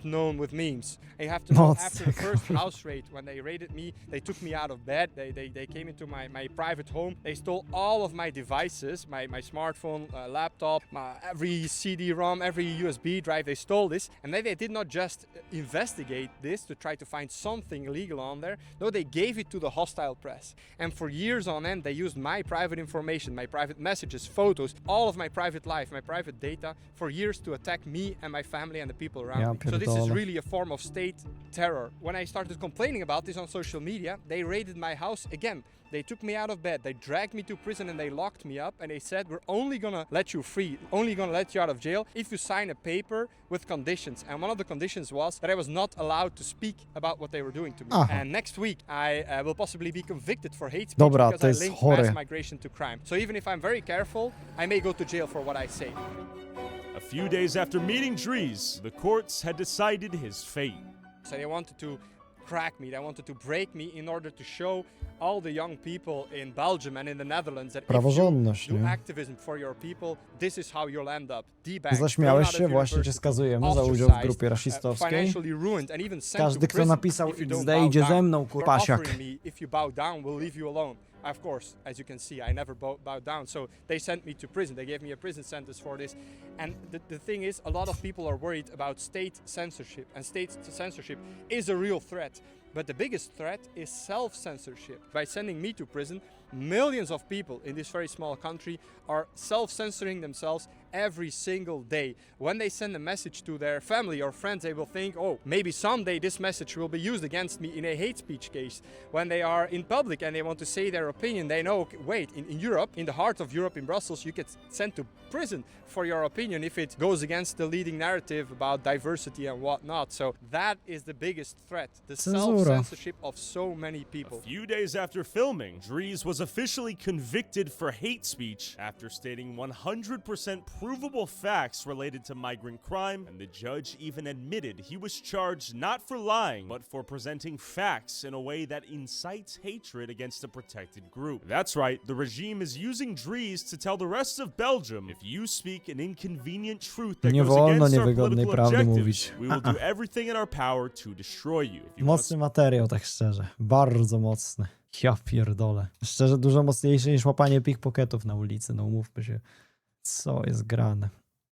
known with memes. And you have to know after the first house raid, when they raided me, they took me out of bed, they came into my private home, they stole all of my devices, my smartphone, laptop, every CD-ROM, every USB drive, they stole this. And then they did not just investigate this to try to find something illegal on there. No, they gave it to the hostile press. And for years on end, they used my private information, my private messages, photos, all of my private life, my private data for years to attack me and my family and the people around me. So this is really a form of state terror. When I started complaining about this on social media, they raided my house again. They took me out of bed, they dragged me to prison and they locked me up and they said, we're only gonna let you free, only gonna let you out of jail if you sign a paper with conditions. And one of the conditions was that I was not allowed to speak about what they were doing to me. And next week I will possibly be convicted for hate speech because I linked mass migration to crime. So even if I'm very careful, I may go to jail for what I say. A few days after meeting Dries, the courts had decided his fate. So they wanted to crack me, they wanted to break me in order to show all the young people in Belgium and in the Netherlands that if you do activism for your people, this is how you'll end up. Zaśmiałeś się, właśnie cię skazujemy za udział w grupie rasistowskiej. Każdy, kto napisał XD idzie ze mną, kurpasiak. If you bow down, we'll leave you alone. Of course, as you can see, I never bowed down. So they sent me to prison. They gave me a prison sentence for this. And the thing is, a lot of people are worried about state censorship. And state censorship is a real threat. But the biggest threat is self-censorship. By sending me to prison, millions of people in this very small country are self-censoring themselves every single day. When they send a message to their family or friends, they will think, oh, maybe someday this message will be used against me in a hate speech case. When they are in public and they want to say their opinion, they know, wait, in Europe, in the heart of Europe, in Brussels, you get sent to prison for your opinion if it goes against the leading narrative about diversity and whatnot. So that is the biggest threat, the self-censorship of so many people. A few days after filming, Dries was officially convicted for hate speech after stating 100% provable facts related to migrant crime, and the judge even admitted he was charged not for lying, but for presenting facts in a way that incites hatred against a protected group. That's right, the regime is using Dries to tell the rest of Belgium, if you speak an inconvenient truth that goes against our political objectives, we will do everything in our power to destroy you. Mocny materiał, tak szczerze. Bardzo mocny. Ja pierdolę. Szczerze, dużo mocniejszy niż łapanie pickpocketów na ulicy, no umówmy się. Co jest grane.